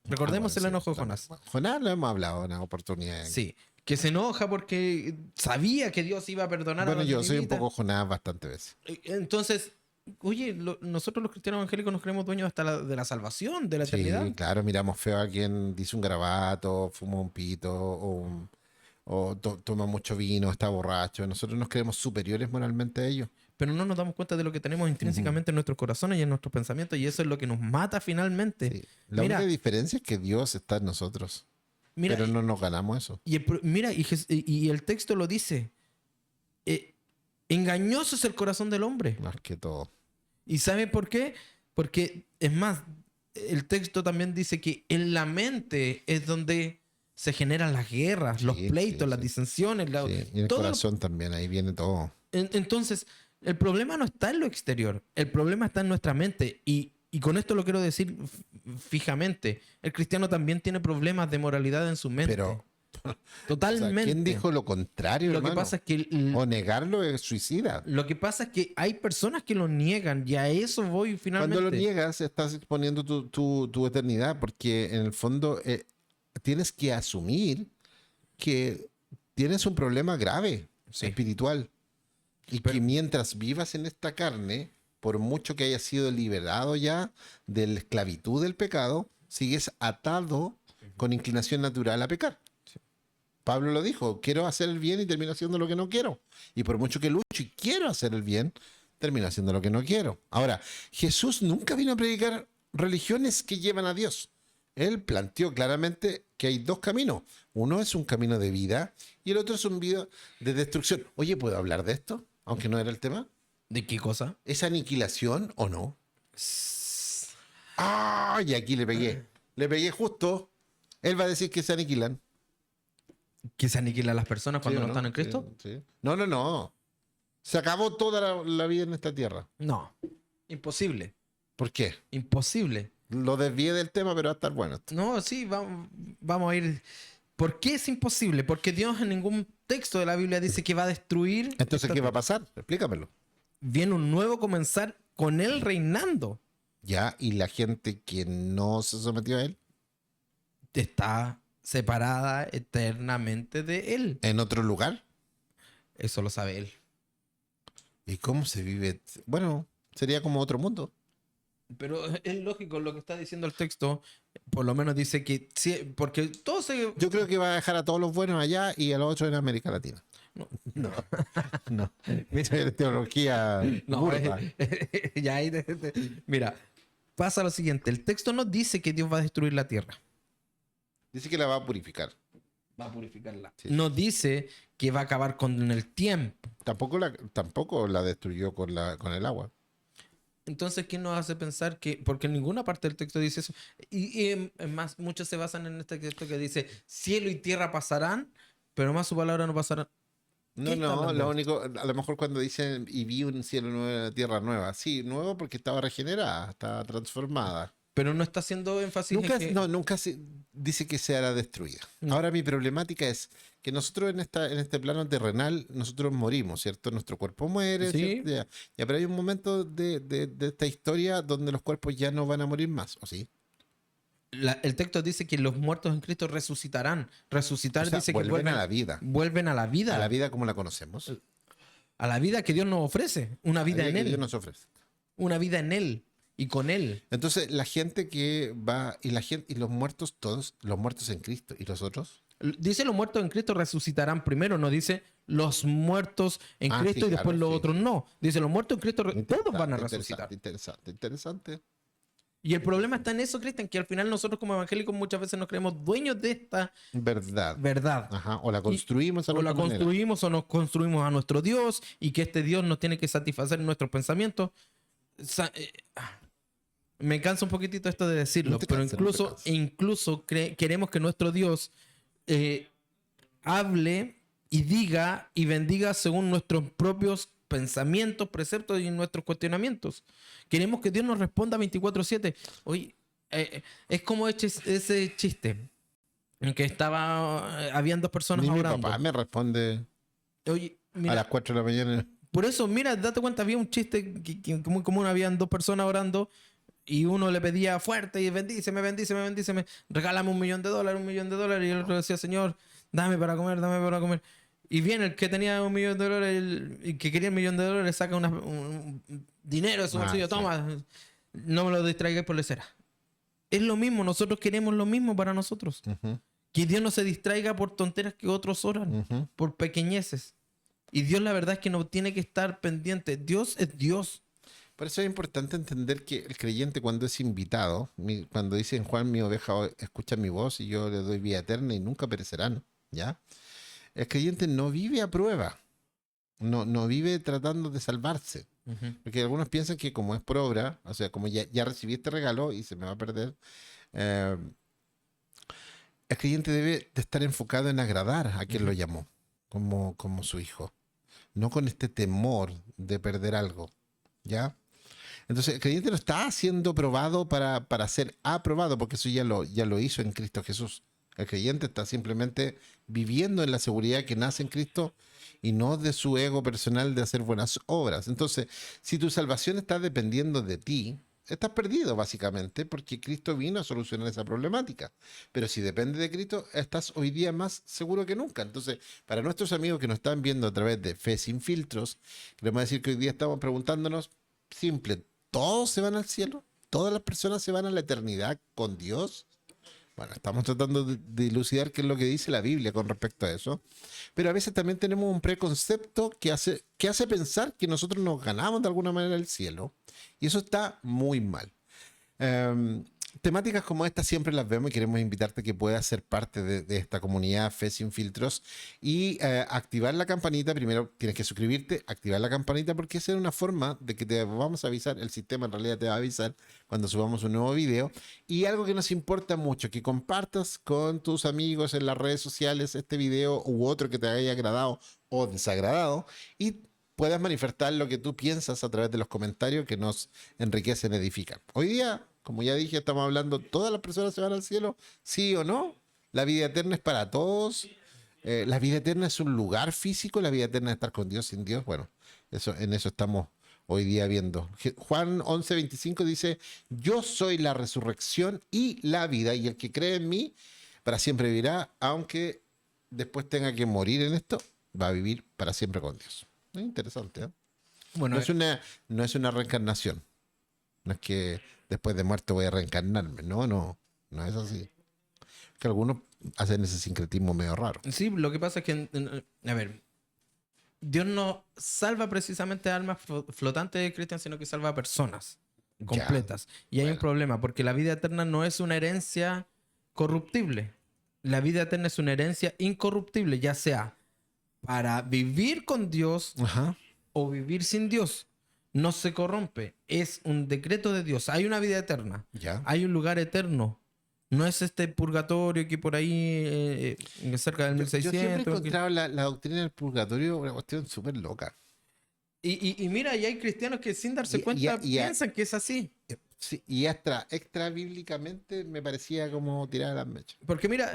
Recordemos el sí, enojo de también. Jonás. Bueno, Jonás lo hemos hablado en una oportunidad. Sí, que se enoja porque sabía que Dios iba a perdonar a Bueno, los yo soy un ninivitas. poco Jonás bastante veces. Entonces, oye, nosotros los cristianos evangélicos nos creemos dueños hasta de la salvación, de la eternidad. Sí, claro, miramos feo a quien dice un garabato, fuma un pito toma mucho vino, está borracho. Nosotros nos creemos superiores moralmente a ellos. Pero no nos damos cuenta de lo que tenemos intrínsecamente en nuestros corazones y en nuestros pensamientos, y eso es lo que nos mata finalmente. Sí. La Mira, única diferencia es que Dios está en nosotros, mira, pero no nos ganamos eso. mira, y el texto lo dice. Engañoso es el corazón del hombre. Más que todo. ¿Y sabe por qué? Porque, es más, el texto también dice que en la mente es donde se generan las guerras, los Sí, pleitos, sí, las sí. disensiones. Sí, y en el todo lo- corazón también, ahí viene todo. Entonces, el problema no está en lo exterior, el problema está en nuestra mente. Y con esto lo quiero decir fijamente. El cristiano también tiene problemas de moralidad en su mente. Pero, o sea, Totalmente. ¿quién dijo lo contrario, Lo que hermano? pasa es que O negarlo es suicida. lo que pasa es que hay personas que lo niegan, y a eso voy finalmente. Cuando lo niegas, estás exponiendo tu eternidad, porque en el fondo tienes que asumir que tienes un problema grave, Sí. espiritual. Y que mientras vivas en esta carne, por mucho que hayas sido liberado ya de la esclavitud del pecado, sigues atado con inclinación natural a pecar. Pablo lo dijo, quiero hacer el bien y termino haciendo lo que no quiero. Y por mucho que lucho y quiero hacer el bien, termino haciendo lo que no quiero. Ahora, Jesús nunca vino a predicar religiones que llevan a Dios. Él planteó claramente que hay dos caminos. Uno es un camino de vida y el otro es un video de destrucción. Oye, ¿puedo hablar de esto? Aunque no era el tema. ¿De qué cosa? ¿Es aniquilación o no? ¡Ah! Y aquí le pegué. Le pegué justo. Él va a decir que se aniquilan. ¿Que se aniquilan las personas cuando ¿Sí o no están en Cristo? Sí, sí. No, no, no. Se acabó toda la vida en esta tierra. No. Imposible. ¿Por qué? Imposible. Lo desvié del tema, pero va a estar bueno esto. No, sí, vamos a ir. ¿Por qué es imposible? Porque Dios en ningún texto de la Biblia dice que va a destruir. Entonces, ¿qué va a pasar? Explícamelo. Viene un nuevo comenzar con Él reinando. Ya, y la gente que no se sometió a él, Está separada eternamente de Él. en otro lugar. Eso lo sabe Él. ¿Y cómo se vive? Bueno, sería como otro mundo. Pero es lógico lo que está diciendo el texto. Por lo menos dice que sí, porque todo se. Yo creo que va a dejar a todos los buenos allá y a los otros en América Latina. No. No. Mira, teología No, burda. ya ahí mira, pasa lo siguiente. El texto no dice que Dios va a destruir la tierra. Dice que la va a purificar. Va a purificarla. Sí. No dice que va a acabar con el tiempo. Tampoco la destruyó con el agua. Entonces, ¿qué nos hace pensar que.? Porque en ninguna parte del texto dice eso. Y es más, muchos se basan en este texto que dice: cielo y tierra pasarán, pero más su palabra no pasará. No, está no, hablando? lo único, a lo mejor cuando dicen y vi un cielo nuevo y una tierra nueva. Sí, nuevo porque estaba regenerada, estaba transformada. Pero no está haciendo énfasis Nunca, en que. no, nunca se dice que será destruida. No. Ahora mi problemática es que nosotros en este plano terrenal, nosotros morimos, ¿cierto? Nuestro cuerpo muere, Sí. ¿cierto? Ya, pero hay un momento de esta historia donde los cuerpos ya no van a morir más, ¿o sí? El texto dice que los muertos en Cristo resucitarán. Resucitar O sea, dice que vuelven a la vida. vuelven a la vida. A la vida como la conocemos. A la vida que Dios nos ofrece. Una vida La en que Él. Dios nos ofrece. Una vida en Él y con Él. Entonces, la gente que va, y la gente, y los muertos todos, los muertos en Cristo, ¿y los otros? Dice los muertos en Cristo resucitarán primero, no dice los muertos en Ah, Cristo sí, y después claro, los sí. otros no. Dice los muertos en Cristo todos van a Interesante, resucitar. Interesante. Y el problema está en eso, Cristian, que al final nosotros como evangélicos muchas veces nos creemos dueños de esta Verdad. verdad. Ajá. O la construimos a O la nuestra manera. construimos o nos construimos a nuestro Dios y que este Dios nos tiene que satisfacer nuestros pensamientos. Me cansa un poquitito esto de decirlo, No te pero cansa, no te cansa. incluso queremos que nuestro Dios hable y diga y bendiga según nuestros propios pensamientos, preceptos y nuestros cuestionamientos. Queremos que Dios nos responda 24/7. Oye, es como ese chiste en que habían dos personas Ni mi orando. papá me responde Oye, a mira, las 4 de la mañana. por eso, mira, date cuenta, había un chiste que muy común, habían dos personas orando Y uno le pedía fuerte y bendíceme, bendíceme, bendíceme, regálame $1.000.000, $1.000.000. Y el otro decía, Señor, dame para comer, dame para comer. Y viene el que tenía $1.000.000 y que quería $1.000.000, saca un dinero de su bolsillo, sí. toma, no me lo distraigáis por lecera. Es lo mismo, nosotros queremos lo mismo para nosotros. Ujú, Que Dios no se distraiga por tonteras que otros oran, ujú. por pequeñeces. Y Dios la verdad es que no tiene que estar pendiente. Dios es Dios. Por eso es importante entender que el creyente cuando es invitado, cuando dice en Juan, mi oveja escucha mi voz y yo le doy vida eterna y nunca perecerán, ¿ya? El creyente no vive a prueba, no vive tratando de salvarse. Porque algunos piensan que como es por obra, o sea, como ya recibí este regalo y se me va a perder, eh, el creyente debe de estar enfocado en agradar a quien lo llamó como su hijo, no con este temor de perder algo, ¿ya? Entonces, el creyente no está siendo probado para ser aprobado, porque eso ya lo hizo en Cristo Jesús. El creyente está simplemente viviendo en la seguridad que nace en Cristo y no de su ego personal de hacer buenas obras. Entonces, si tu salvación está dependiendo de ti, estás perdido básicamente, porque Cristo vino a solucionar esa problemática. Pero si depende de Cristo, estás hoy día más seguro que nunca. Entonces, para nuestros amigos que nos están viendo a través de Fe Sin Filtros, queremos decir que hoy día estamos preguntándonos, simple, ¿todos se van al cielo? ¿Todas las personas se van a la eternidad con Dios? Bueno, estamos tratando de dilucidar qué es lo que dice la Biblia con respecto a eso. Pero a veces también tenemos un preconcepto que hace pensar que nosotros nos ganamos de alguna manera el cielo. Y eso está muy mal. Temáticas como esta siempre las vemos y queremos invitarte a que puedas ser parte de esta comunidad Fe Sin Filtros y activar la campanita. Primero tienes que suscribirte, activar la campanita porque esa es una forma de que te vamos a avisar, el sistema en realidad te va a avisar cuando subamos un nuevo video. Y algo que nos importa mucho, que compartas con tus amigos en las redes sociales este video u otro que te haya agradado o desagradado y puedas manifestar lo que tú piensas a través de los comentarios que nos enriquecen, edifican. Hoy día, como ya dije, estamos hablando, ¿todas las personas se van al cielo? ¿Sí o no? ¿La vida eterna es para todos? ¿La vida eterna es un lugar físico? ¿La vida eterna es estar con Dios, sin Dios? Bueno, en eso estamos hoy día viendo. Juan 11:25 dice, yo soy la resurrección y la vida, y el que cree en mí para siempre vivirá, aunque después tenga que morir en esto, va a vivir para siempre con Dios. Es interesante, ¿eh? Bueno, No es una reencarnación. No es que después de muerto voy a reencarnarme. No es así. Que algunos hacen ese sincretismo medio raro. sí, lo que pasa es que, a ver, Dios no salva precisamente almas flotantes de cristianos, sino que salva a personas completas. Y hay un problema, porque la vida eterna no es una herencia corruptible. La vida eterna es una herencia incorruptible, ya sea para vivir con Dios Ajá. o vivir sin Dios. No se corrompe. Es un decreto de Dios. Hay una vida eterna. Ya. Hay un lugar eterno. No es este purgatorio que por ahí cerca del Yo siempre he 1600. encontrado la doctrina del purgatorio una cuestión súper loca. Y mira, y hay cristianos que sin darse cuenta piensan que es así. Sí, y extra bíblicamente me parecía como tirar a las mechas. Porque mira,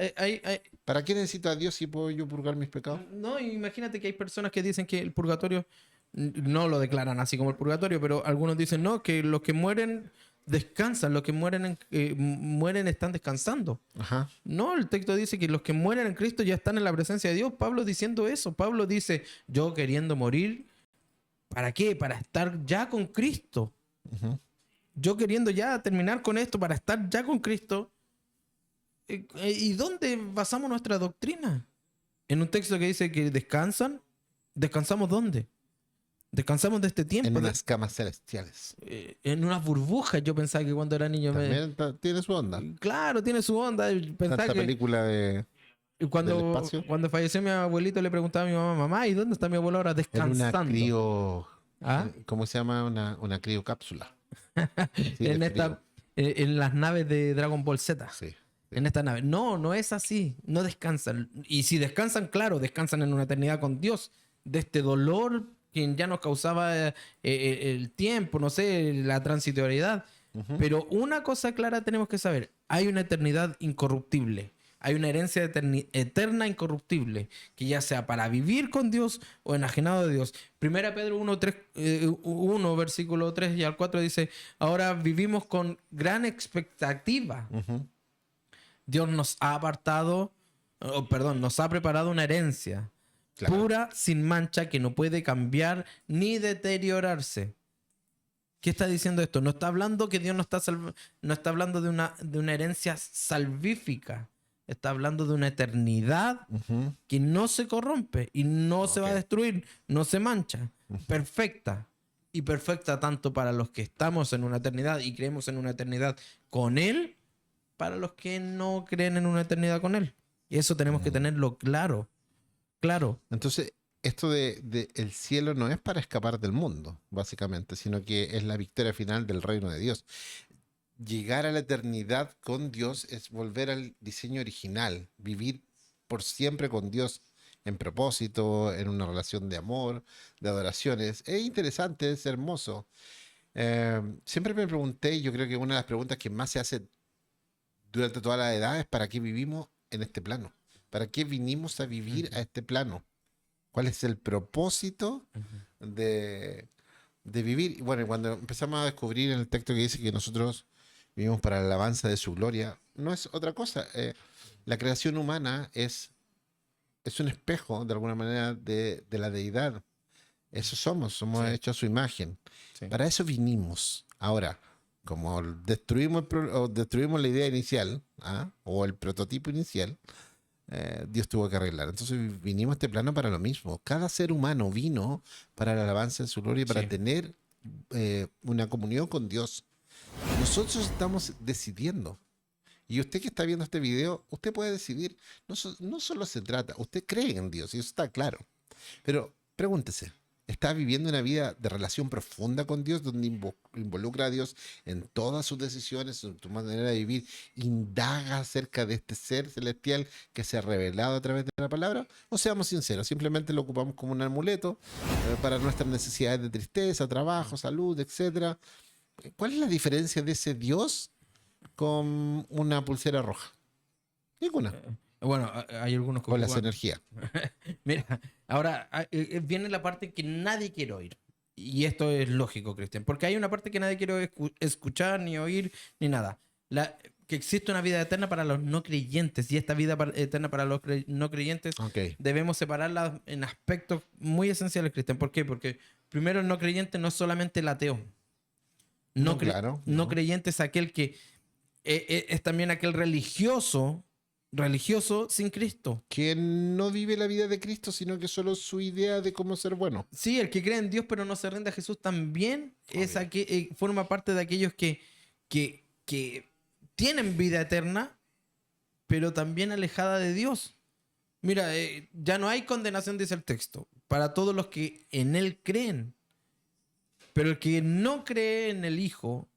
¿Para qué necesito a Dios si puedo yo purgar mis pecados? no, imagínate que hay personas que dicen que el purgatorio no lo declaran así como el purgatorio, pero algunos dicen no, que los que mueren descansan, los que mueren están descansando. Ajá. No, el texto dice que los que mueren en Cristo ya están en la presencia de Dios. Pablo diciendo eso. Pablo dice, yo queriendo morir, ¿para qué? Para estar ya con Cristo. Ujú. Yo queriendo ya terminar con esto para estar ya con Cristo. ¿Y dónde basamos nuestra doctrina? En un texto que dice que descansan. ¿Descansamos dónde? Descansamos de este tiempo. En unas camas celestiales. En unas burbujas. Yo pensaba que cuando era niño También tiene su onda. Claro, tiene su onda. Pensaba Tanta que película del espacio. cuando falleció mi abuelito le preguntaba a mi mamá, ¿y dónde está mi abuelo ahora En descansando? una crío... ¿Ah? ¿Cómo se llama? Una criocápsula. Sí, En de frío. en las naves de Dragon Ball Z. Sí. En esta nave. No, no es así. No descansan. Y si descansan, claro, descansan en una eternidad con Dios. De este dolor que ya nos causaba el tiempo, no sé, la transitoriedad. Ujú. Pero una cosa clara tenemos que saber. Hay una eternidad incorruptible. hay una herencia eterna, incorruptible, que ya sea para vivir con Dios o enajenado de Dios. Primera Pedro 1, versículo 3 y al 4 dice, ahora vivimos con gran expectativa. Ujú. Dios nos ha apartado, nos ha preparado una herencia Claro. pura, sin mancha, que no puede cambiar ni deteriorarse. ¿Qué está diciendo esto? No está hablando que Dios no está hablando de una herencia salvífica. Está hablando de una eternidad Ujú. que no se corrompe y no se va a Ok. destruir, no se mancha. Perfecta. Y perfecta tanto para los que estamos en una eternidad y creemos en una eternidad con Él, para los que no creen en una eternidad con Él. Y eso tenemos que tenerlo claro. Claro. Entonces, esto de el cielo no es para escapar del mundo, básicamente, sino que es la victoria final del reino de Dios. Llegar a la eternidad con Dios es volver al diseño original, vivir por siempre con Dios en propósito, en una relación de amor, de adoraciones. Es interesante, es hermoso. Siempre me pregunté, yo creo que una de las preguntas que más se hace durante toda la edad es ¿para qué vivimos en este plano? ¿Para qué vinimos a vivir a este plano? ¿Cuál es el propósito de vivir? Y bueno, cuando empezamos a descubrir en el texto que dice que nosotros vivimos para la alabanza de su gloria, no es otra cosa. La creación humana es un espejo, de alguna manera, de la deidad. Eso somos Sí. hechos a su imagen. Sí. Para eso vinimos. Ahora, como destruimos la idea inicial, ¿ah? O el prototipo inicial, Dios tuvo que arreglar. Entonces vinimos a este plano para lo mismo. Cada ser humano vino para la alabanza de su gloria y para Sí. tener una comunión con Dios. Nosotros estamos decidiendo. Y usted que está viendo este video, usted puede decidir. No solo se trata, usted cree en Dios y eso está claro. Pero pregúntese, ¿está viviendo una vida de relación profunda con Dios donde involucra a Dios en todas sus decisiones, en tu manera de vivir? ¿Indaga acerca de este ser celestial que se ha revelado a través de la palabra? O seamos sinceros, simplemente lo ocupamos como un amuleto para nuestras necesidades de tristeza, trabajo, salud, etcétera. ¿Cuál es la diferencia de ese Dios con una pulsera roja? Ninguna. Bueno, hay algunos que Con las ocupan. energías. Mira, ahora viene la parte que nadie quiere oír. Y esto es lógico, Cristian, porque hay una parte que nadie quiere escuchar, ni oír, ni nada. Que existe una vida eterna para los no creyentes, y esta vida eterna para los no creyentes Ok. debemos separarla en aspectos muy esenciales, Cristian. ¿Por qué? Porque primero el no creyente no es solamente el ateo. No, claro. No No. creyente es aquel que es también aquel religioso sin Cristo. Que no vive la vida de Cristo, sino que solo su idea de cómo ser bueno. Sí, el que cree en Dios pero no se rinde a Jesús también es Obvio. forma parte de aquellos que tienen vida eterna, pero también alejada de Dios. Mira, ya no hay condenación, dice el texto, para todos los que en Él creen. Pero el que no cree en el Hijo,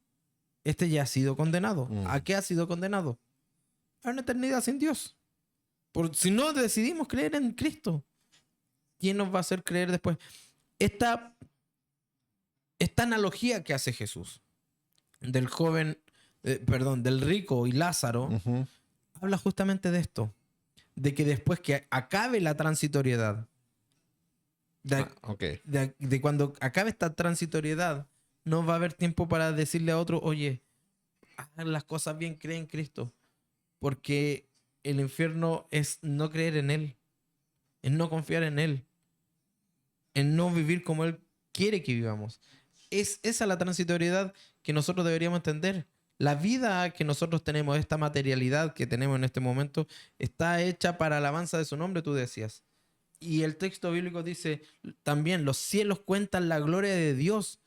este ya ha sido condenado. Mm. ¿A qué ha sido condenado? A una eternidad sin Dios. Por si no decidimos creer en Cristo, ¿quién nos va a hacer creer después? Esta analogía que hace Jesús del joven, del rico y Lázaro, Ujú. habla justamente de esto, de que después que acabe la transitoriedad, Ok. de cuando acabe esta transitoriedad, no va a haber tiempo para decirle a otro, oye, haz las cosas bien, cree en Cristo, porque el infierno es no creer en Él, es no confiar en Él, en no vivir como Él quiere que vivamos. Es esa la transitoriedad que nosotros deberíamos entender. La vida que nosotros tenemos, esta materialidad que tenemos en este momento, está hecha para alabanza de su nombre, tú decías. Y el texto bíblico dice también, los cielos cuentan la gloria de Dios.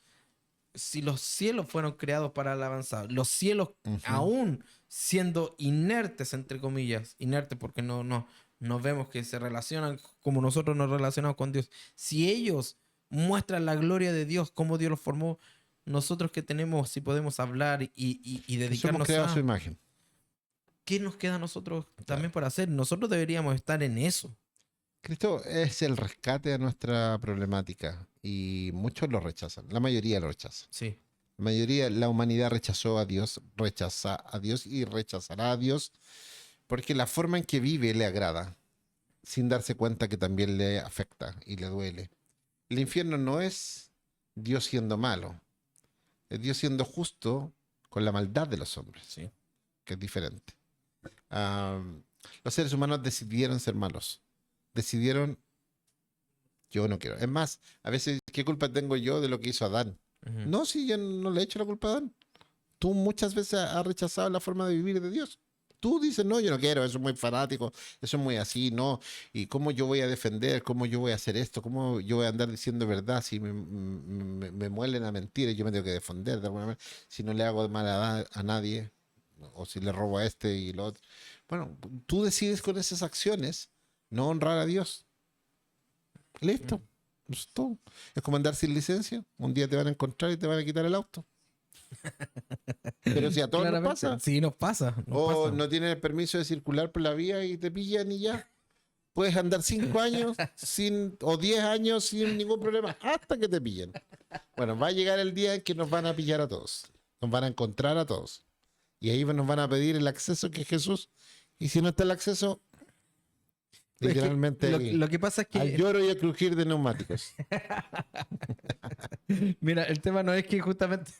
Si los cielos fueron creados para alabanza, los cielos Ujú. aún siendo inertes, entre comillas, inertes porque no vemos que se relacionan como nosotros nos relacionamos con Dios. Si ellos muestran la gloria de Dios, cómo Dios los formó, nosotros que tenemos, si podemos hablar y Que somos dedicarnos creados a su a... imagen. ¿Qué nos queda a nosotros Claro. también por hacer? Nosotros deberíamos estar en eso. Cristo es el rescate a nuestra problemática y muchos lo rechazan. La mayoría lo rechaza. Sí. La mayoría, la humanidad rechazó a Dios, rechaza a Dios y rechazará a Dios Porque la forma en que vive le agrada, sin darse cuenta que también le afecta y le duele. El infierno no es Dios siendo malo, es Dios siendo justo con la maldad de los hombres, Sí. que es diferente. Ah, los seres humanos decidieron ser malos. Decidieron, yo no quiero. Es más, a veces, ¿qué culpa tengo yo de lo que hizo Adán? Ujú. No, si yo no le he hecho la culpa a Adán. Tú muchas veces has rechazado la forma de vivir de Dios. Tú dices, no, yo no quiero, eso es muy fanático, eso es muy así, no. ¿Y cómo yo voy a defender? ¿Cómo yo voy a hacer esto? ¿Cómo yo voy a andar diciendo verdad si me muelen a mentir y yo me tengo que defender de alguna manera? Si no le hago mal a nadie, o si le robo a este y lo otro. Bueno, tú decides con esas acciones no honrar a Dios. Listo. Eso es todo. Es como andar sin licencia. Un día te van a encontrar y te van a quitar el auto. Pero si a todos nos Claramente. pasa. Sí, nos pasa. Nos O pasa. no tienes el permiso de circular por la vía y te pillan y ya. Puedes andar 5 años sin, o 10 años sin ningún problema hasta que te pillen. Bueno, va a llegar el día en que nos van a pillar a todos. Nos van a encontrar a todos. Y ahí nos van a pedir el acceso que es Jesús. Y si no está el acceso, Es que literalmente lo que pasa es al que, lloro y al crujir de neumáticos. mira, el tema no es que justamente,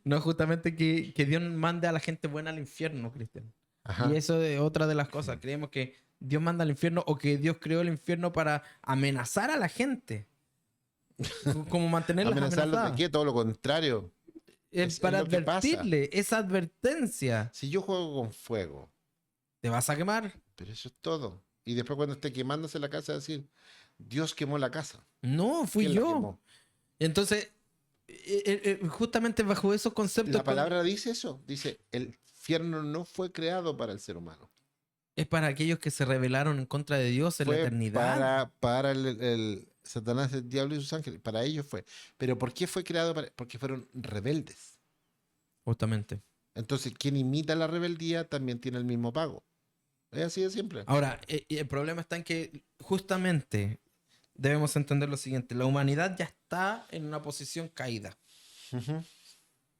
no es justamente que Dios mande a la gente buena al infierno, Cristian. Ajá. Y eso es otra de las cosas. Creemos que Dios manda al infierno o que Dios creó el infierno para amenazar a la gente. Como mantenerlas Amenazarlos de amenazadas. qué, todo lo contrario. Es Es para lo que pasa. advertirle, esa advertencia. Si yo juego con fuego, Te vas a quemar. pero eso es todo. Y después cuando esté quemándose la casa, decir, Dios quemó la casa. No, fui ¿Quién la yo. quemó? Entonces, justamente bajo esos conceptos La palabra dice eso. Dice, el infierno no fue creado para el ser humano. es para aquellos que se rebelaron en contra de Dios en la Fue eternidad. para el Satanás, el diablo y sus ángeles. Para ellos fue. Pero ¿por qué fue creado? Porque fueron rebeldes. Justamente. Entonces, quien imita la rebeldía también tiene el mismo pago. Es así de simple. Ahora, el problema está en que justamente debemos entender lo siguiente. La humanidad ya está en una posición caída, Ujú.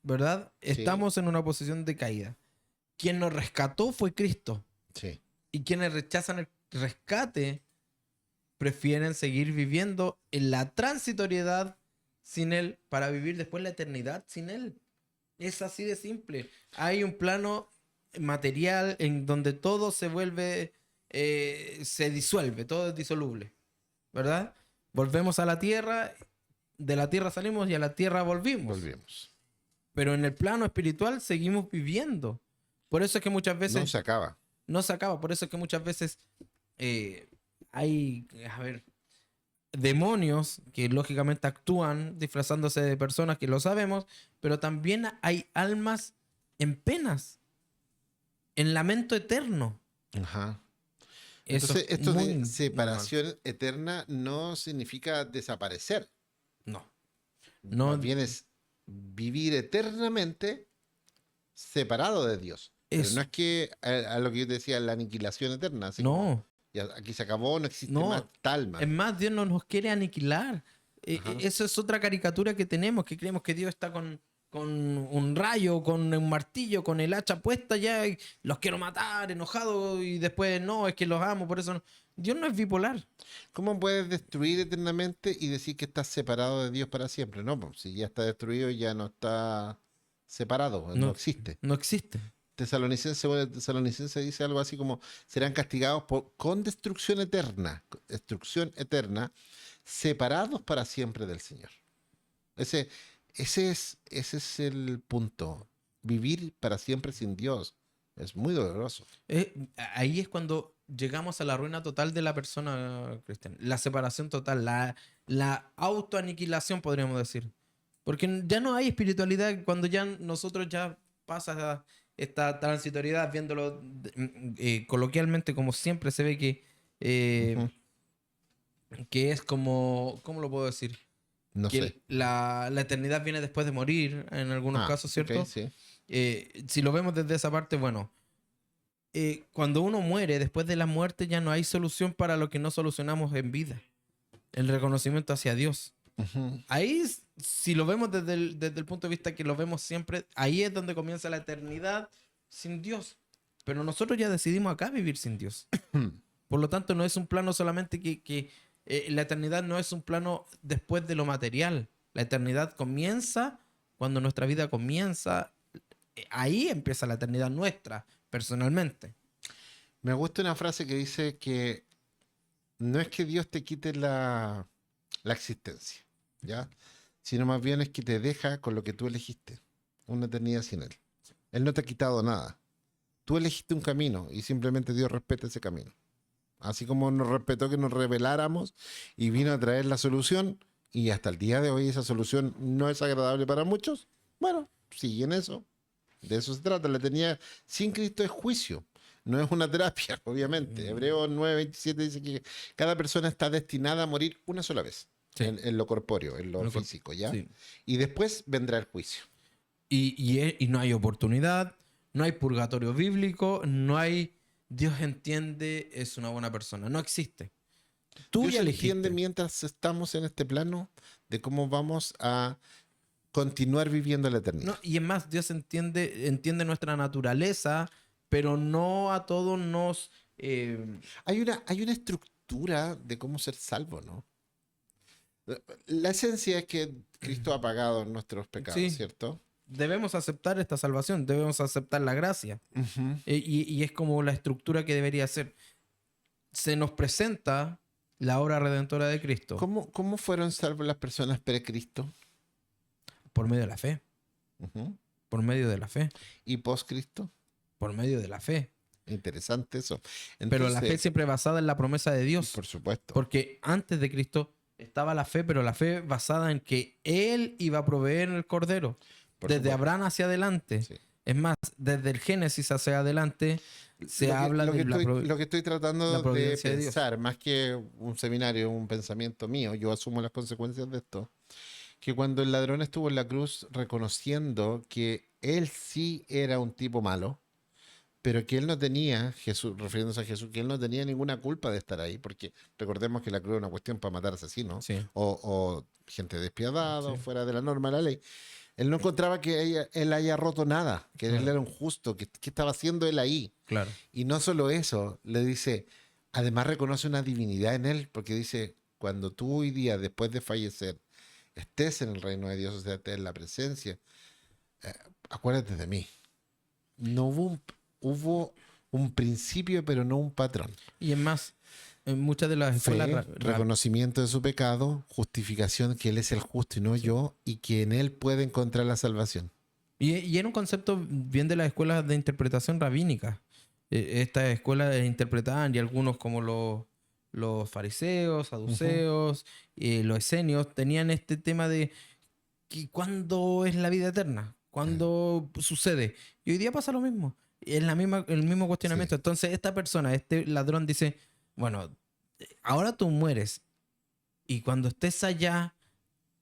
¿verdad? Sí. Estamos en una posición de caída. Quien nos rescató fue Cristo. Sí. Y quienes rechazan el rescate prefieren seguir viviendo en la transitoriedad sin Él para vivir después la eternidad sin Él. Es así de simple. Hay un plano material en donde todo se vuelve, se disuelve, todo es disoluble, ¿verdad? Volvemos a la tierra, de la tierra salimos y a la tierra volvimos. Volvemos. Pero en el plano espiritual seguimos viviendo. Por eso es que muchas veces No se acaba. no se acaba. Por eso es que muchas veces hay, a ver, demonios que lógicamente actúan disfrazándose de personas que lo sabemos, pero también hay almas en penas, en lamento eterno. Ajá. Eso Entonces, es esto muy de normal. separación eterna no significa desaparecer. No. Más bien es vivir eternamente separado de Dios. Pero Eso. no es que a lo que yo te decía, la aniquilación eterna. Así como, No. ya, aquí se acabó, no existe No. más tal mal. Es más, Dios no nos quiere aniquilar. Ajá. Eso es otra caricatura que tenemos, que creemos que Dios está con un rayo, con un martillo, con el hacha puesta ya, y los quiero matar, enojado, y después no, es que los amo, por eso no. Dios no es bipolar. ¿Cómo puedes destruir eternamente y decir que estás separado de Dios para siempre? No, pues, si ya está destruido, ya no está separado, no No. existe. No existe. Tesalonicense dice algo así como serán castigados con destrucción eterna, separados para siempre del Señor. Ese es el punto. Vivir para siempre sin Dios es muy doloroso. Ahí es cuando llegamos a la ruina total de la persona, Cristian. La separación total, la autoaniquilación, podríamos decir. Porque ya no hay espiritualidad cuando ya nosotros ya pasa esta transitoriedad, viéndolo coloquialmente, como siempre se ve Ujú. que es como, ¿cómo lo puedo decir? No Que sé. la eternidad viene después de morir, en algunos casos, ¿cierto? ok, sí. Si lo vemos desde esa parte, bueno, cuando uno muere, después de la muerte ya no hay solución para lo que no solucionamos en vida. El reconocimiento hacia Dios. Ujú. Ahí, si lo vemos desde el punto de vista que lo vemos siempre, ahí es donde comienza la eternidad sin Dios. Pero nosotros ya decidimos acá vivir sin Dios. Por lo tanto, no es un plano solamente la eternidad no es un plano después de lo material. La eternidad comienza cuando nuestra vida comienza. Ahí empieza la eternidad nuestra, personalmente. Me gusta una frase que dice que no es que Dios te quite la existencia, ¿ya? Sino más bien es que te deja con lo que tú elegiste, una eternidad sin Él. Él no te ha quitado nada. Tú elegiste un camino y simplemente Dios respeta ese camino. Así como nos respetó que nos rebeláramos y vino a traer la solución, y hasta el día de hoy esa solución no es agradable para muchos, bueno, siguen eso. De eso se trata. La eternidad sin Cristo es juicio. No es una terapia, obviamente. Hebreos 9:27 dice que cada persona está destinada a morir una sola vez. Sí. En lo corpóreo, en lo físico, ¿ya? Sí. Y después vendrá el juicio. Y no hay oportunidad, no hay purgatorio bíblico, no hay Dios entiende, es una buena persona. No existe. Tú Dios ya elegiste. entiende mientras estamos en este plano de cómo vamos a continuar viviendo la eternidad. No, y es más, Dios entiende nuestra naturaleza, pero no a todos nos... Hay una estructura de cómo ser salvo, ¿no? La esencia es que Cristo ha pagado nuestros pecados, Sí. ¿cierto? Debemos aceptar esta salvación, debemos aceptar la gracia. Y es como la estructura que debería ser. Se nos presenta la obra redentora de Cristo ¿Cómo fueron salvas las personas pre-Cristo? por medio de la fe. Por medio de la fe. ¿Y post-Cristo? Por medio de la fe. Interesante eso. Pero la Entonces, fe siempre basada en la promesa de Dios. por supuesto. Porque antes de Cristo estaba la fe, pero la fe basada en que Él iba a proveer el Cordero. Por Desde supuesto. Abraham hacia adelante. Sí. Es más, desde el Génesis hacia adelante se habla de lo que estoy tratando la de providencia de Dios. pensar, más que un seminario, un pensamiento mío, yo asumo las consecuencias de esto, que cuando el ladrón estuvo en la cruz reconociendo que él sí era un tipo malo, pero que él no tenía, Jesús, refiriéndose a Jesús, que él no tenía ninguna culpa de estar ahí, porque recordemos que la cruz es una cuestión para matar asesinos, Sí. o gente despiadada, Sí. o fuera de la norma de la ley. Él no encontraba que él haya roto nada, que él era un justo, que estaba haciendo él ahí. Claro. Y no solo eso, le dice, además reconoce una divinidad en él, porque dice, cuando tú hoy día, después de fallecer, estés en el reino de Dios, o sea, estés en la presencia, acuérdate de mí. No hubo un principio, pero no un patrón. Y es más, en muchas de las Fe, escuelas... reconocimiento de su pecado, justificación que él es el justo y no yo, y que en él puede encontrar la salvación. Y era un concepto bien de las escuelas de interpretación rabínica. Estas escuelas interpretaban, y algunos como los fariseos, saduceos, los esenios, tenían este tema de que ¿cuándo es la vida eterna? ¿Cuándo sucede? Y hoy día pasa lo mismo. Es el mismo cuestionamiento. Sí. Entonces, esta persona, este ladrón dice, bueno, ahora tú mueres y cuando estés allá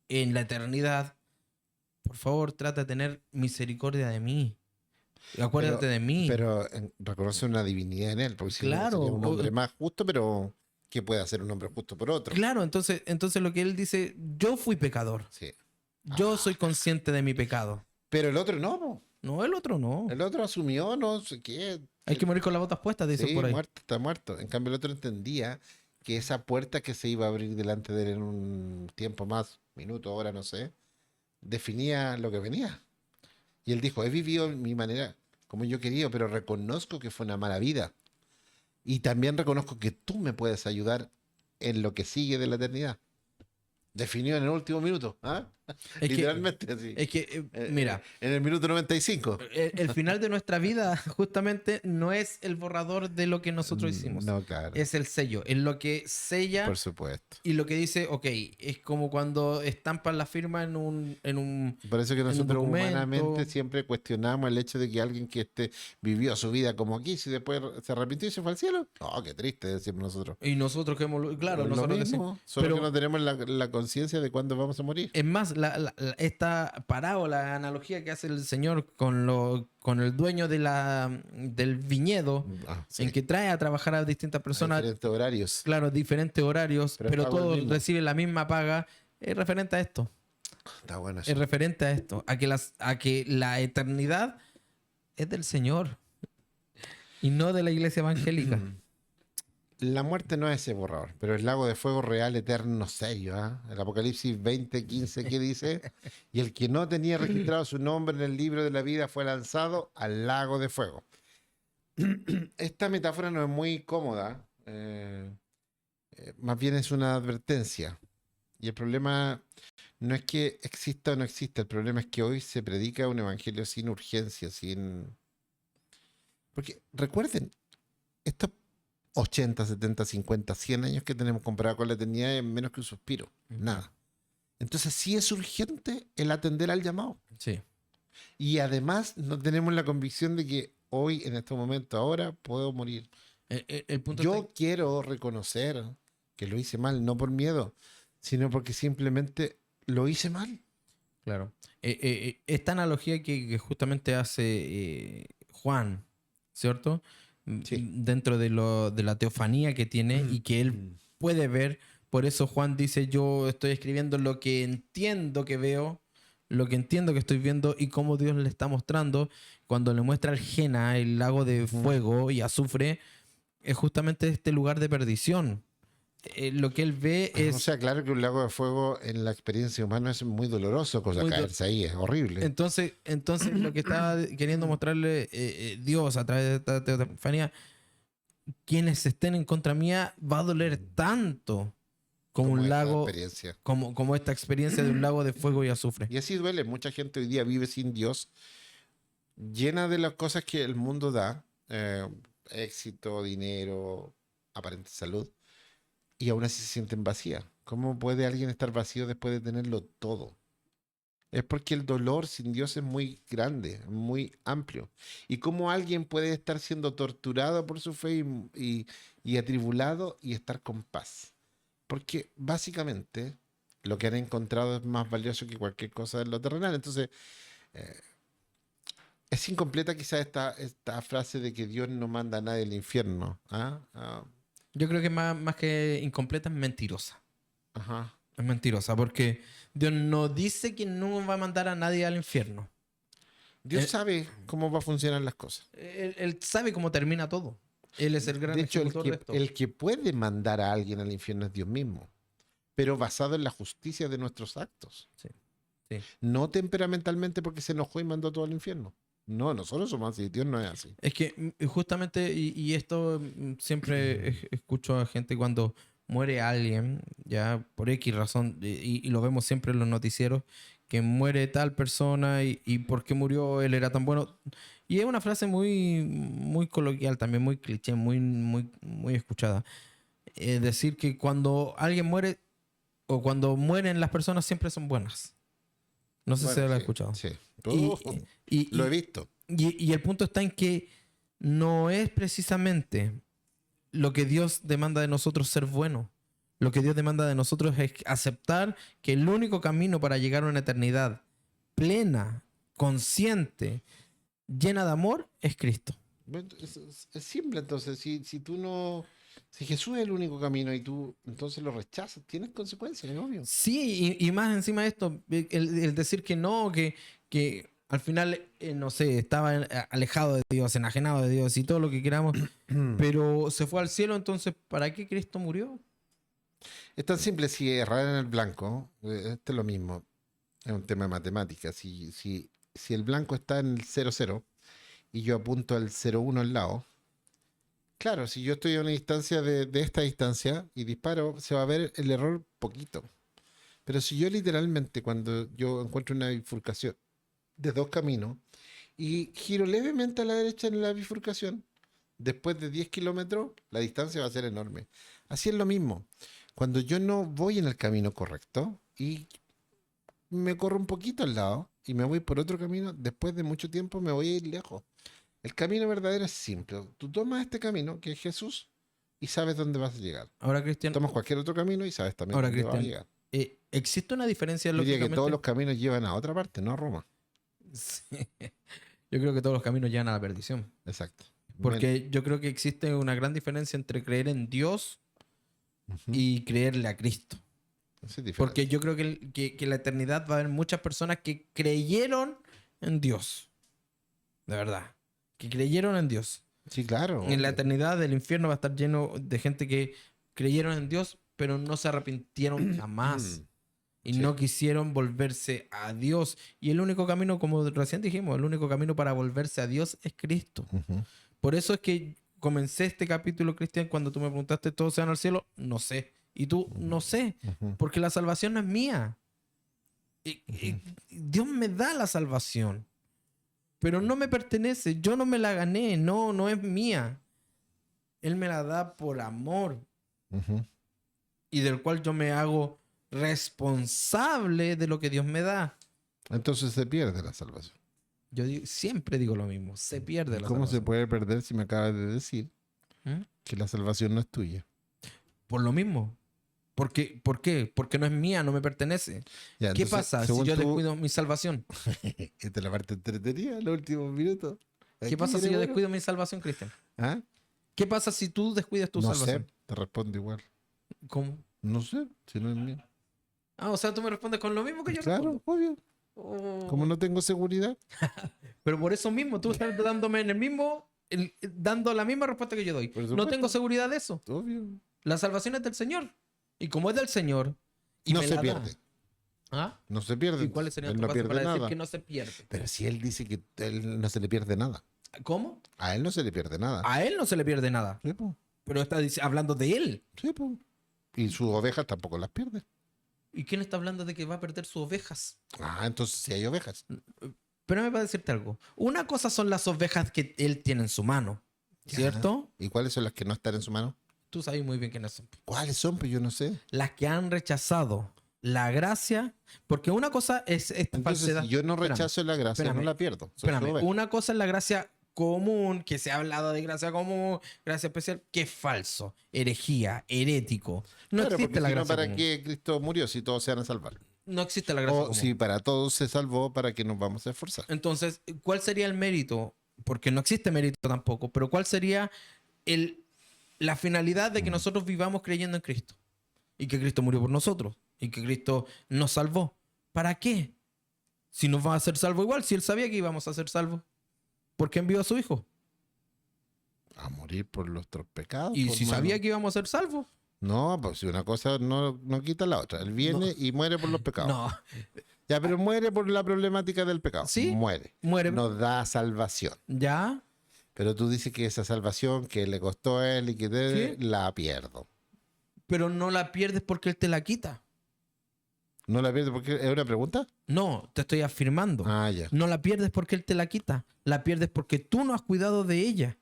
en la eternidad, por favor, trata de tener misericordia de mí. Acuérdate de mí. Pero reconoce una divinidad en él, porque si no, Claro. sería un hombre más justo, pero que puede hacer un hombre justo por otro. Claro, entonces lo que él dice, yo fui pecador. Sí. Yo soy consciente de mi pecado. Pero el otro no, po. No, el otro no. El otro asumió, no sé qué. Hay que morir con las botas puestas, dicen Sí, por ahí. muerto, está muerto. En cambio, el otro entendía que esa puerta que se iba a abrir delante de él en un tiempo más, minuto, hora, no sé, definía lo que venía. Y él dijo, he vivido mi manera como yo quería, pero reconozco que fue una mala vida. Y también reconozco que tú me puedes ayudar en lo que sigue de la eternidad. Definió en el último minuto, ¿ah? Es Literalmente así. Es que, mira, En el minuto 95. el final de nuestra vida justamente no es el borrador de lo que nosotros hicimos. No, claro. Es el sello, es lo que sella Por supuesto. y lo que dice, ok, es como cuando estampan la firma en un Por eso que en un nosotros documento. humanamente siempre cuestionamos el hecho de que alguien que vivió su vida como aquí, si después se arrepintió y se fue al cielo. No, qué triste, decimos nosotros. Y nosotros que hemos... Claro, Lo nosotros mismo, decimos... solo pero que no tenemos la conciencia de cuándo vamos a morir. es más, esta parábola, analogía que hace el Señor con el dueño del viñedo, Sí. en que trae a trabajar a distintas A personas, diferentes horarios. claro, diferentes horarios, Pero pero pago el todos mismo. reciben la misma paga, es referente a esto. Está bueno eso. Es referente a esto, a que la eternidad es del Señor. Y no de la iglesia evangélica. La muerte no es ese borrador, pero el lago de fuego real, eterno, serio. El Apocalipsis 20:15, ¿qué dice? Y el que no tenía registrado su nombre en el libro de la vida fue lanzado al lago de fuego. Esta metáfora no es muy cómoda, más bien es una advertencia. Y el problema no es que exista o no exista, el problema es que hoy se predica un evangelio sin urgencia, sin... Porque recuerden, estos 80, 70, 50, 100 años que tenemos comparado con la eternidad es menos que un suspiro, nada. Entonces sí es urgente el atender al llamado. Sí. Y además no tenemos la convicción de que hoy, en este momento, ahora, puedo morir. El punto Yo quiero reconocer que lo hice mal, no por miedo, sino porque simplemente lo hice mal. Claro. Esta analogía que justamente hace Juan, ¿cierto? Sí. Dentro de la teofanía que tiene y que él puede ver. Por eso Juan dice, yo estoy escribiendo lo que entiendo que veo, lo que entiendo que estoy viendo y cómo Dios le está mostrando. Cuando le muestra al Jena, el lago de fuego y azufre, es justamente este lugar de perdición. Lo que él ve es... O sea, claro que un lago de fuego en la experiencia humana es muy doloroso, cosa Muy caerse ahí es horrible. Entonces lo que estaba queriendo mostrarle Dios a través de esta teofanía, quienes estén en contra mía, va a doler tanto como un esta lago, experiencia. como esta experiencia de un lago de fuego y azufre. Y así duele. Mucha gente hoy día vive sin Dios, llena de las cosas que el mundo da, éxito, dinero, aparente salud, y aún así se sienten vacías. ¿Cómo puede alguien estar vacío después de tenerlo todo? Es porque el dolor sin Dios es muy grande, muy amplio. ¿Y cómo alguien puede estar siendo torturado por su fe y atribulado y estar con paz? Porque básicamente lo que han encontrado es más valioso que cualquier cosa en lo terrenal. Entonces, eh, es incompleta quizás esta frase de que Dios no manda a nadie al infierno. Yo creo que más que incompleta es mentirosa. Ajá. Es mentirosa porque Dios no dice que no va a mandar a nadie al infierno. Dios Eh, sabe cómo va a funcionar las cosas. Él sabe cómo termina todo. Él es el gran De hecho, ejecutor de esto. el que puede mandar a alguien al infierno es Dios mismo, pero basado en la justicia de nuestros actos. Sí, sí. No temperamentalmente porque se enojó y mandó todo al infierno. No, nosotros somos así, Dios no es así. Es que justamente, y esto siempre escucho a gente cuando muere alguien, ya por X razón, y lo vemos siempre en los noticieros, que muere tal persona y por qué murió, él era tan bueno. Y es una frase muy coloquial, también muy cliché, muy escuchada. Es decir, que cuando alguien muere o cuando mueren las personas siempre son buenas. No sé si Bueno, lo has sí, escuchado. sí. Y, Lo he y, visto. y el punto está en que no es precisamente lo que Dios demanda de nosotros ser bueno. Lo que Dios demanda de nosotros es aceptar que el único camino para llegar a una eternidad plena, consciente, llena de amor, es Cristo. Bueno, es simple entonces, si tú no, si Jesús es el único camino y tú entonces lo rechazas, tienes consecuencias, es obvio. Sí, y más encima de esto, el decir que no, que al final, no sé, estaba alejado de Dios, enajenado de Dios y todo lo que queramos, pero se fue al cielo, entonces, ¿para qué Cristo murió? Es tan simple si errar en el blanco, esto es lo mismo, es un tema de matemáticas. Si el blanco está en el 0,0 y yo apunto al 0,1 al lado, claro, si yo estoy a una distancia de esta distancia y disparo, se va a ver el error poquito. Pero si yo literalmente, cuando yo encuentro una bifurcación de dos caminos y giro levemente a la derecha en la bifurcación, después de 10 kilómetros, la distancia va a ser enorme. Así es lo mismo. Cuando yo no voy en el camino correcto y me corro un poquito al lado y me voy por otro camino, después de mucho tiempo me voy a ir lejos. El camino verdadero es simple. Tú tomas este camino, que es Jesús, y sabes dónde vas a llegar. Ahora, Cristian, Tomas cualquier otro camino y sabes también dónde vas a llegar. ¿existe una diferencia Yo diría que lógicamente? todos los caminos llevan a otra parte, no a Roma. Sí. Yo creo que todos los caminos llevan a la perdición. Exacto. Porque yo creo que existe una gran diferencia entre creer en Dios y creerle a Cristo. Es diferente. Porque yo creo que en la eternidad va a haber muchas personas que creyeron en Dios. De verdad. Que creyeron en Dios. Sí, claro. En la obvio. eternidad del infierno va a estar lleno de gente que creyeron en Dios, pero no se arrepintieron jamás. Y Sí. no quisieron volverse a Dios. Y el único camino, como recién dijimos, el único camino para volverse a Dios es Cristo. Ujú. Por eso es que comencé este capítulo, Cristian, cuando tú me preguntaste, ¿todos se van al cielo? No sé. Y tú, no sé. Ujú. Porque la salvación no es mía. Dios me da la salvación. Pero no me pertenece. Yo no me la gané. No, no es mía. Él me la da por amor. Ujú. Y del cual yo me hago responsable de lo que Dios me da. Entonces se pierde la salvación. Siempre digo lo mismo. Se pierde la ¿Cómo se salvación. puede perder si me acabas de decir ¿Mm? que la salvación no es tuya? Por lo mismo. ¿Por qué? Porque no es mía, no me pertenece. Ya, ¿Qué entonces, pasa si según yo tú, descuido mi salvación? esta es la parte entretenida, los últimos minutos. ¿Qué Aquí pasa si viene yo bueno. descuido mi salvación, Cristian? ¿Ah? ¿Qué pasa si tú descuidas tu No salvación? sé, te respondo igual. ¿Cómo? No sé, si no es mío. Ah, o sea, tú me respondes con lo mismo que yo Claro, respondo. obvio. Oh. Como no tengo seguridad. Pero por eso mismo, tú estás dándome en el mismo, dando la misma respuesta que yo doy. Por No supuesto. tengo seguridad de eso. Obvio. La salvación es del Señor. Y como es del Señor, y No me se la da- pierde. ¿Ah? No se pierde. ¿Y cuáles serían Él tus no bases pierde para decir nada. que no se pierde? Pero si él dice que a él no se le pierde nada. ¿Cómo? A él no se le pierde nada. A él no se le pierde nada. Sí, po. Pero está hablando de él. Sí, po. Y sus ovejas tampoco las pierde. ¿Y quién está hablando de que va a perder sus ovejas? Ah, entonces sí hay ovejas. Pero me va a decirte algo. Una cosa son las ovejas que él tiene en su mano, Ya. ¿cierto? ¿Y cuáles son las que no están en su mano? Tú sabes muy bien quiénes son. ¿Cuáles son? Pues yo no sé. Las que han rechazado la gracia, porque una cosa es esta Entonces, falsedad. si yo no Espérame, rechazo la gracia, espérame, no la pierdo. Soy su Espérame, oveja. una cosa es la gracia común, que se ha hablado de gracia común, gracia especial, que es falso, herejía, herético. No Claro, existe porque la si no, gracia ¿para común. qué Cristo murió si todos se van a salvar? No existe la gracia O común. si para todos se salvó, ¿para qué nos vamos a esforzar? Entonces, ¿cuál sería el mérito? Porque no existe mérito tampoco, pero ¿cuál sería la finalidad de que nosotros vivamos creyendo en Cristo? Y que Cristo murió por nosotros. Y que Cristo nos salvó. ¿Para qué? Si nos va a hacer salvo igual, si Él sabía que íbamos a ser salvos. ¿Por qué envió a su Hijo? A morir por nuestros pecados. Y pues, si hermano. sabía que íbamos a ser salvos. No, pues si una cosa no quita la otra. Él viene y muere por los pecados. No, Ya, pero muere por la problemática del pecado. Sí. Muere. muere. Nos da salvación. ¿Ya? Pero tú dices que esa salvación que le costó a él y que te Sí. la pierdo. Pero no la pierdes porque Él te la quita. ¿No la pierdo porque es una pregunta? No, te estoy afirmando. Ah, ya. No la pierdes porque Él te la quita. La pierdes porque tú no has cuidado de ella.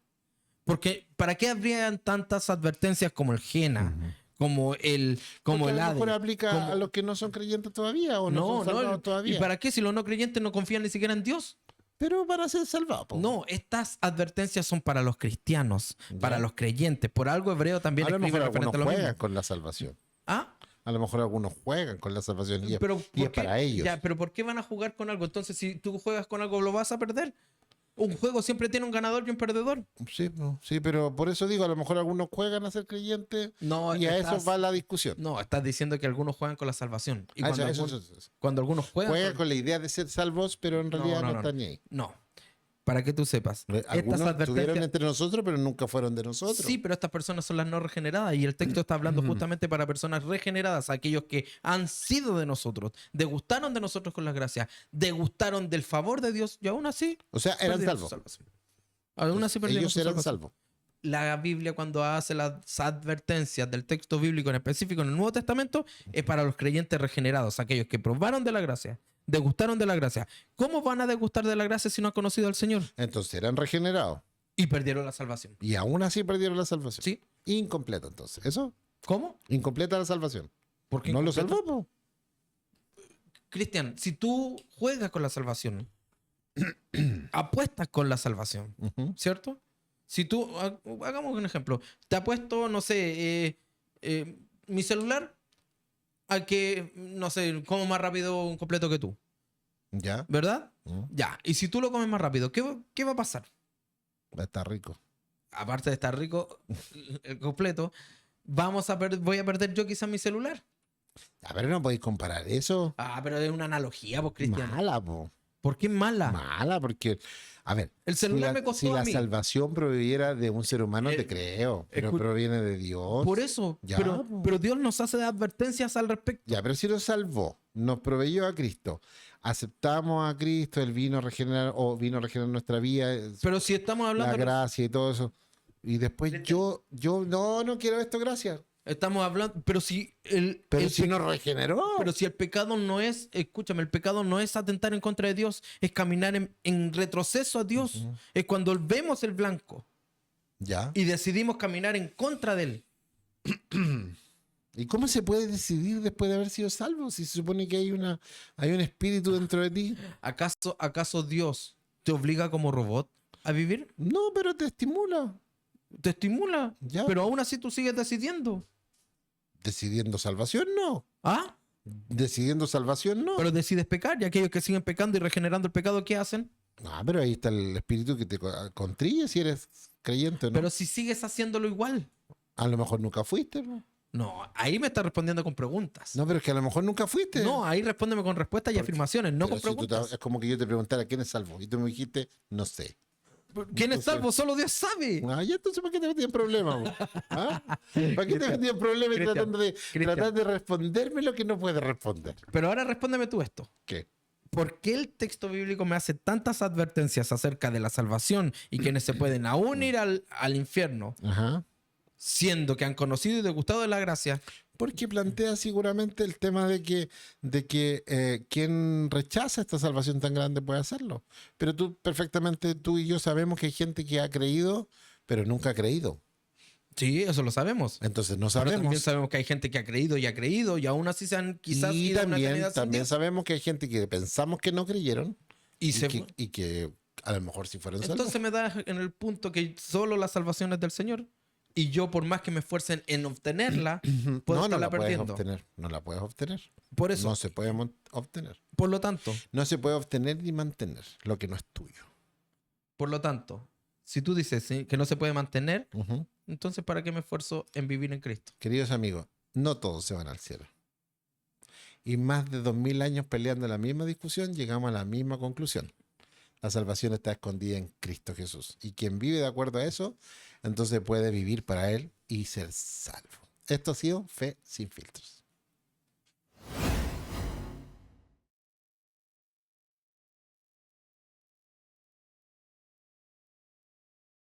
Porque ¿para qué habrían tantas advertencias como el Jena, como el Porque a lo mejor Hades? aplica como- a los que no son creyentes todavía o no, No, son salvados no. todavía. ¿Y para qué si los no creyentes no confían ni siquiera en Dios? Pero para ser salvados. po. No, estas advertencias son para los cristianos, Ya. para los creyentes. Por algo Hebreo también A lo escribe mejor algunos referente a lo juegan mismo. con la salvación. ¿Ah? A lo mejor algunos juegan con la salvación y, Pero y es ¿por qué? para ellos. Ya, pero ¿por qué van a jugar con algo? Entonces, si tú juegas con algo, ¿lo vas a perder? Un juego siempre tiene un ganador y un perdedor. Sí, po, sí, pero por eso digo, a lo mejor algunos juegan a ser creyentes No, y a eso va la discusión. No, estás diciendo que algunos juegan con la salvación. Y Ah, cuando, eso, algún- eso. cuando algunos juegan Juegan con la idea de ser salvos, pero en realidad no, no. están ni ahí. No. Para que tú sepas. Estas Algunos estuvieron advertencias... entre nosotros, pero nunca fueron de nosotros. Sí, pero estas personas son las no regeneradas y el texto está hablando justamente para personas regeneradas, aquellos que han sido de nosotros, degustaron de nosotros con las gracias, degustaron del favor de Dios y aún así O sea, eran perdieron su salvos. salvación. Aún así perdieron Ellos su eran salvación. salvos. La Biblia, cuando hace las advertencias del texto bíblico en específico en el Nuevo Testamento, es para los creyentes regenerados, aquellos que probaron de la gracia, degustaron de la gracia. ¿Cómo van a degustar de la gracia si no han conocido al Señor? Entonces eran regenerados. Y perdieron la salvación. Y aún así perdieron la salvación. ¿Sí? Incompleta, entonces. ¿Eso? ¿Cómo? Incompleta la salvación. Porque No lo incompleto- salvó, po. Cristian, si tú juegas con la salvación, apuestas con la salvación, Ujú. ¿cierto? Si tú, hagamos un ejemplo, te apuesto, no sé, mi celular a que, no sé, como más rápido un completo que tú, Ya. ¿verdad? Mm. Ya, y si tú lo comes más rápido, ¿qué va a pasar? Va a estar rico. Aparte de estar rico el completo, voy a perder yo quizás mi celular. A ver, no podéis comparar eso. Ah, pero es una analogía, pues, Cristian. Mala, po. ¿Por qué mala? Mala, porque, a ver, El celular me costó si a la mí. salvación proviera de un ser humano, te creo, pero escu- proviene de Dios. Por eso, Ya, po. pero Dios nos hace advertencias al respecto. Ya, pero si nos salvó, nos proveyó a Cristo, aceptamos a Cristo, Él vino a regenerar, o vino a regenerar nuestra vida, Pero si estamos la hablando, gracia y todo eso. Y después no quiero esto, gracias. estamos hablando, pero si Pero si nos regeneró. pero si el pecado no es, escúchame, el pecado no es atentar en contra de Dios, es caminar en retroceso a Dios. Ujú. Es cuando vemos el blanco Ya. y decidimos caminar en contra de él. ¿Y cómo se puede decidir después de haber sido salvo? Si se supone que hay un espíritu dentro de ti. ¿Acaso Dios te obliga como robot a vivir? No, pero te estimula. Te estimula, Ya. pero aún así tú sigues decidiendo. Decidiendo salvación, no. ¿Ah? Decidiendo salvación, no. Pero decides pecar y aquellos que siguen pecando y regenerando el pecado, ¿qué hacen? Ah, pero ahí está el espíritu que te contrigue si eres creyente o no. Pero si sigues haciéndolo igual. A lo mejor nunca fuiste. ¿No? No, ahí me estás respondiendo con preguntas. No, pero es que a lo mejor nunca fuiste. No, ahí respóndeme con respuestas y Porque- afirmaciones, no Pero con si tú preguntas. es como que yo te preguntara quién es salvo y tú me dijiste, no sé. ¿Quién es entonces- salvo? Solo Dios sabe. Ah, ya entonces ¿para qué te metí en problemas? ¿Ah? ¿Para qué te metí en problemas Cristian, tratando de, Cristian. tratar de responderme lo que no puedes responder? Pero ahora respóndeme tú esto. ¿Qué? ¿Por qué el texto bíblico me hace tantas advertencias acerca de la salvación y quienes se pueden aún ir al infierno, Ajá. siendo que han conocido y degustado de la gracia? Porque plantea seguramente el tema de que quien rechaza esta salvación tan grande puede hacerlo. Pero tú y yo sabemos que hay gente que ha creído, pero nunca ha creído. Sí, eso lo sabemos. Entonces no Pero también sabemos. sabemos que hay gente que ha creído y aún así se han quizás Y ido a una también, eternidad sin también Dios. sabemos que hay gente que pensamos que no creyeron Y se y que a lo mejor sí fueron salvos. Entonces me da en el punto que solo la salvación es del Señor. Y yo, por más que me esfuercen en obtenerla, puedo No estarla la puedes perdiendo. obtener. No la puedes obtener. Por eso, No se puede obtener. por lo tanto, Ni mantener lo que no es tuyo. si tú dices ¿sí? que no se puede mantener, Ujú. entonces ¿para qué me esfuerzo en vivir en Cristo? Queridos amigos, no todos se van al cielo. Y más de 2000 años peleando la misma discusión, llegamos a la misma conclusión. La salvación está escondida en Cristo Jesús. Y quien vive de acuerdo a eso, entonces puede vivir para Él y ser salvo. Esto ha sido Fe sin filtros.